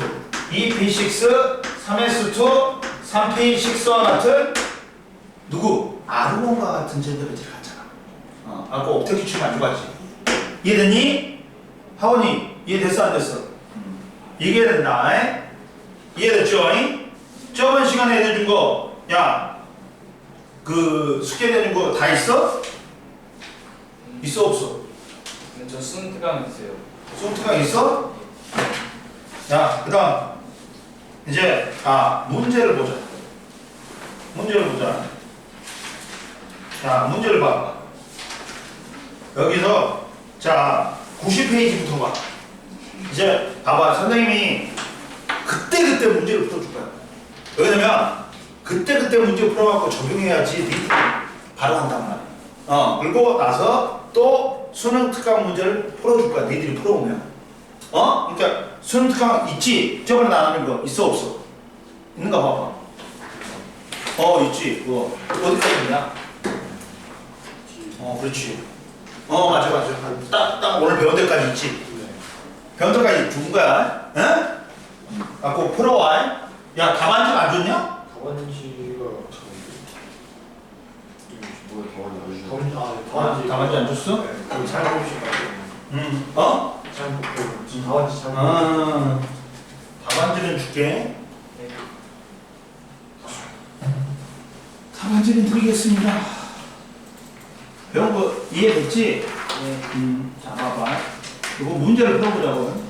2p6, 3s2, 3p6와 같은 누구? 아르곤과 같은 전자 배치를 갖잖아. 아까 옥텟 기출 만져봤지. 이해됐니? 하원이 이해됐어 안 됐어? 이게 된다. 이해됐죠? 저번 시간에 해준 거, 야, 그 숙제 내준 거 다 있어? 있어 없어? 근데 저 수능 특강 있어요. 소프트강 있어? 자, 그다음 이제 문제를 보자. 문제를 보자. 자, 문제를 봐. 여기서 자 90페이지부터 봐. 이제 봐봐. 선생님이 그때 문제를 풀어줄 거야. 왜냐면 그때 문제 풀어갖고 적용해야지 니들이 바로 한단 말이야. 그리고 나서 또 수능 특강 문제를 풀어줄 거야. 니들이 풀어오면. 그러니까 수능 특강 있지? 저번에 나눈 거 있어 없어? 있는가 봐봐. 있지. 그거 어디까지 있냐? 그렇지. 맞아. 딱 오늘 배운 데까지 있지. 배운 데까지 준 거야. 응? 꼭 풀어와. 야, 답안지가 안 줬냐? 답안지가 답안지 답안지 안 줬어? 잘 보시고. 잘 보고 답안지 잘 답안지는 줄게. 답안지는 드리겠습니다. 배운 거 이해됐지? 자, 봐봐. 이거 문제를 풀어보자고.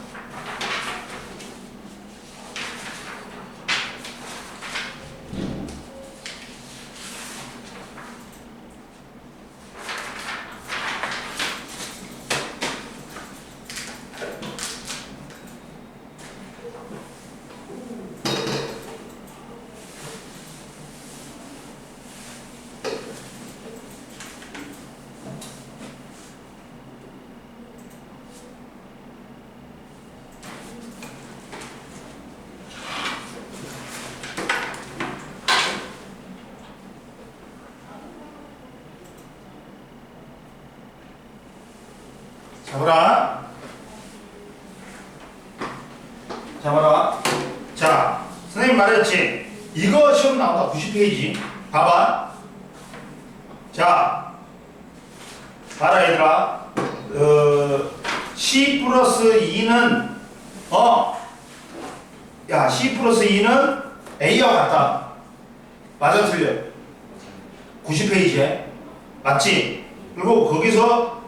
잡아라. 자, 선생님 말했지? 이거 시험 나온다. 90페이지. 봐봐. 자, 봐라 얘들아. C 플러스 2는 C 플러스 2는 A와 같다. 맞아 틀려? 90페이지에 맞지? 그리고 거기서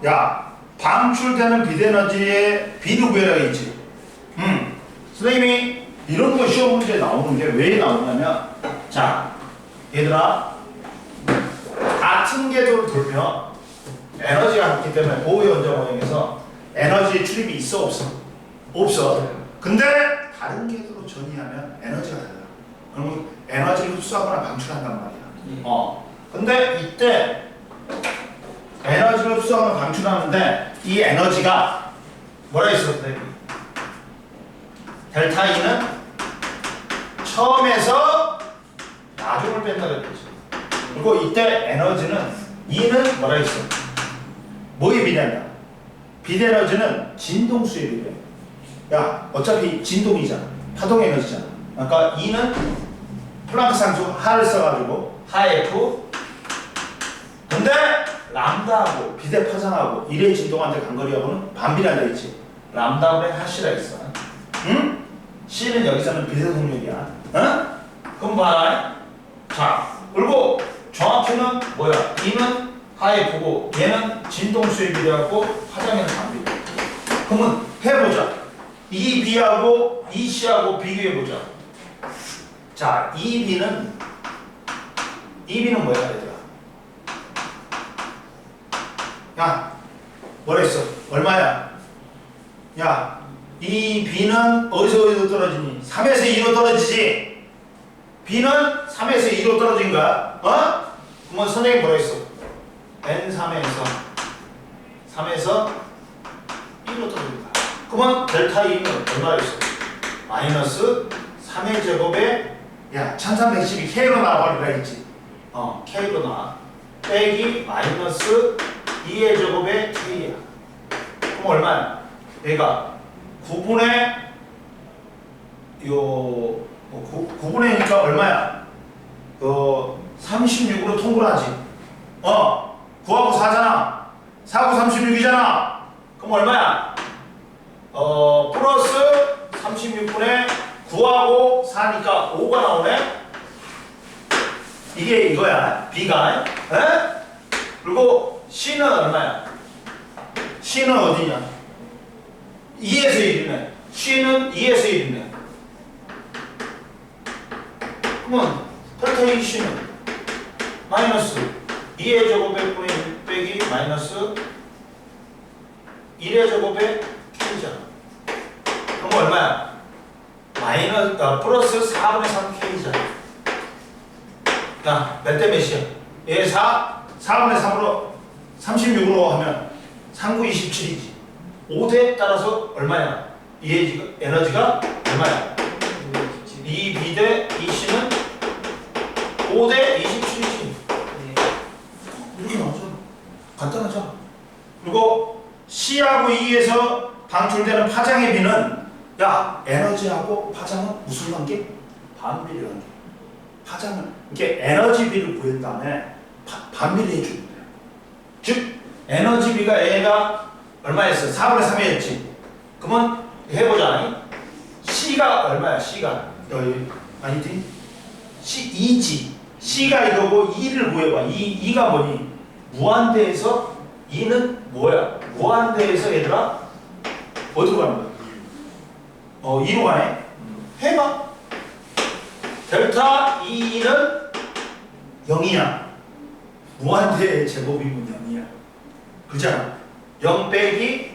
방출되는 비대에너지의 B를 구해라 있지. 선생님이 이런 거 시험 문제 나오는 게 왜 나오냐면, 자, 얘들아, 같은 궤도를 돌면 에너지가 같기 때문에 보호의 원자 모형에서 에너지 출입이 있어 없어? 없어. 근데 다른 궤도로 전이하면 에너지가 달라. 그러면 에너지를 흡수하거나 방출한단 말이야. 근데 이때 에너지를 흡수하거나 방출하는데 이 에너지가 뭐라 했어? 델타 E는 처음에서 나중을 뺀다 그랬지. 그리고 이때 에너지는 E는 뭐라 했어? 뭐에 비례한다? 비대에너지는 진동수에 비례해. 어차피 진동이잖아. 파동 에너지잖아. 그러니까 E는 플랑크 상수 하를 써가지고 하F. 근데 람다하고 비대 파장하고 1의 진동한테 간거리하고는 반비례한다 했지. 람다분의 하씨라 했어. 응? C는 여기서는 비대 동력이야. 그럼 봐라. 자, 그리고 정확히는 뭐야? E는 하F고 얘는 진동수에 비례하고 파장에는 반비례. 그러면 해보자. 이 B하고 이 C하고 비교해보자. 자, 이 B는 뭐야, 얘들아? 야, 뭐라 했어? 얼마야? 야, 이 B는 어디서 떨어지니? 3에서 2로 떨어지지? B는 3에서 2로 떨어진 거야. 어? 그러면 선생님이 뭐라 했어? N3에서 3에서 1로 떨어진다. 그러면 델타 E는 얼마였어? 마이너스 3의 제곱에 야 1310이 K로 나와버리라 했지. K로 나와. 빼기 마이너스 2의 제곱에 K야. 그럼 얼마야? 얘가 9분의 9분의니까 얼마야? 36으로 통분하지. 9하고 4잖아. 4하고 36이잖아. 그럼 얼마야? 플러스 36분의 9하고 4니까 5가 나오네? 이게 이거야. B가. 에? 그리고 C는 얼마야? C는 어디냐? 2에서 1이네. C는 2에서 1이네. 그러면 델타 E C는 마이너스 2의 제곱에 빼기 마이너스 1의 제곱에 K잖아. 그럼 얼마야? 플러스 4분의 3 K잖아. 야, 몇 대 몇이야? 얘 4분의 3으로 36으로 하면 3, 9, 27이지. 5대 따라서 얼마야? 이 에너지가 얼마야? 2B 대 2C는 5대 27이지. 이렇게 나오죠. 간단하죠. 그리고 C하고 E에서 방출되는 파장의 비는 야 에너지하고 파장은 무슨 관계? 반비례 관계. 파장은 이렇게 에너지비를 구한 다음에 반비례 해주는 거예요. 즉 에너지비가 A가 얼마였어? 4분의 3이었지. 그러면 해보자. C가 얼마야? C가 아니지? C 2지. C가 이거고 2를 구해봐. 2가 뭐니? 무한대에서 2는 뭐야? 무한대에서 얘들아 어디로 가는 거야? 2로 가네? 해봐. 델타 E는 0이야. 무한대의 제곱이면 0이야. 그잖아. 0 빼기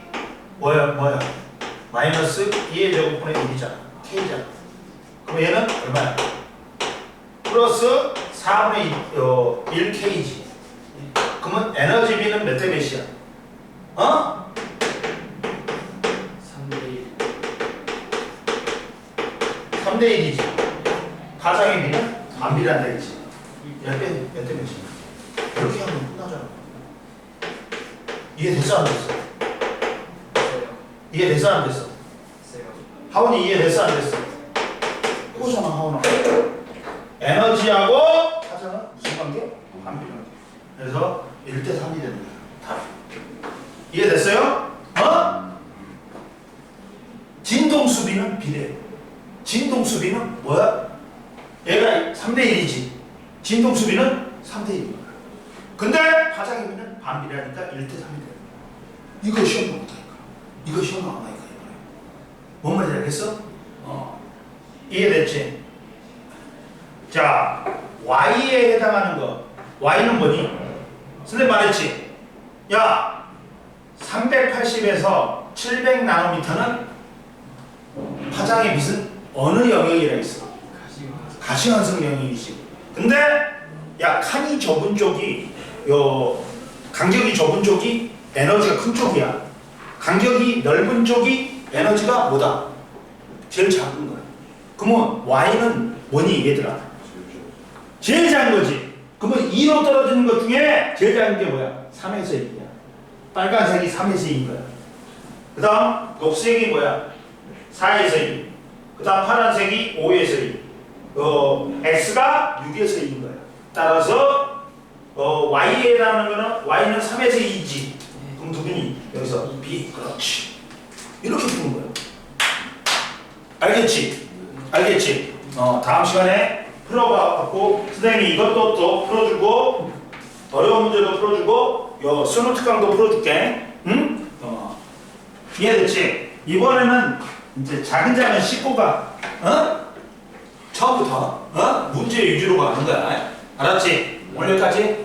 뭐야? 마이너스 2의 제곱분의 1이잖아. K잖아. 그럼 얘는 얼마야? 플러스 4분의 1K지. 그러면 에너지비는 몇 대 몇이야? 3대 1이지. 가장의 비는 반비례한다 했지. 몇 대 몇이야? 이렇게 하면 끝나잖아. 이해됐어 안 됐어? 이해됐어 안 됐어? 하원이 이해됐어 안 됐어? 이거잖아 하원아. 에너지하고 파장은 무슨 관계? 반비례 관계. 그래서 1대 3이 되는 거야. 답. 이해됐어요? 진동수비는 비례. 진동수비는 뭐야? 얘가 3대 1이지. 진동수비는 3대 1이야. 근데 파장의 비는 반비례하니까 1대 3이 되는 거야. 이거 시험 못하니까. 이거 시험 안 하니까 이번에. 뭔 말인지 알겠어? 이해됐지? 자, Y에 해당하는 거. Y는 뭐니? 선생님 말했지? 야, 380에서 700나노미터는 파장의 빛은 어느 영역이라 있어? 가시환성 영역이지. 근데 야, 칸이 좁은 쪽이 간격이 좁은 쪽이 에너지가 큰 쪽이야. 간격이 넓은 쪽이 에너지가 뭐다? 제일 작은 거야. 그러면 Y는 뭐니 얘들아? 제일 작은 거지. 그러면 2로 떨어지는 것 중에 제일 작은 게 뭐야? 3에서 1이야. 빨간색이 3에서 2인 거야. 그 다음 녹색이 뭐야? 4에서 2. 그 다음 파란색이 5에서 2. X가 6에서 2인 거야. 따라서 Y에 해당하는 거는 Y는 3에서 2지. 그럼 누구니? 여기서 B. 그렇지. 이렇게 푸는 거야. 알겠지? 알겠지? 다음 시간에 풀어갖고 선생님이 이것도 또 풀어주고 어려운 문제도 풀어주고 수능 특강도 풀어줄게. 응? 이해됐지? 이번에는 이제 작은 자는 씻고 가. 어? 처음부터 문제 위주로 가는 거야. 알았지? 오늘까지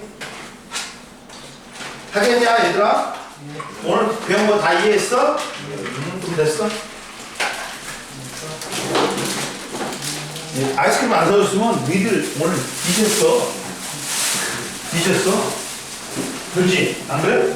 하겠냐 얘들아? 오늘 배운 거 다 이해했어? 좀 됐어? 아이스크림 안 사줬으면 니들 오늘 뒤졌어. 뒤졌어? 그렇지? 안 그래?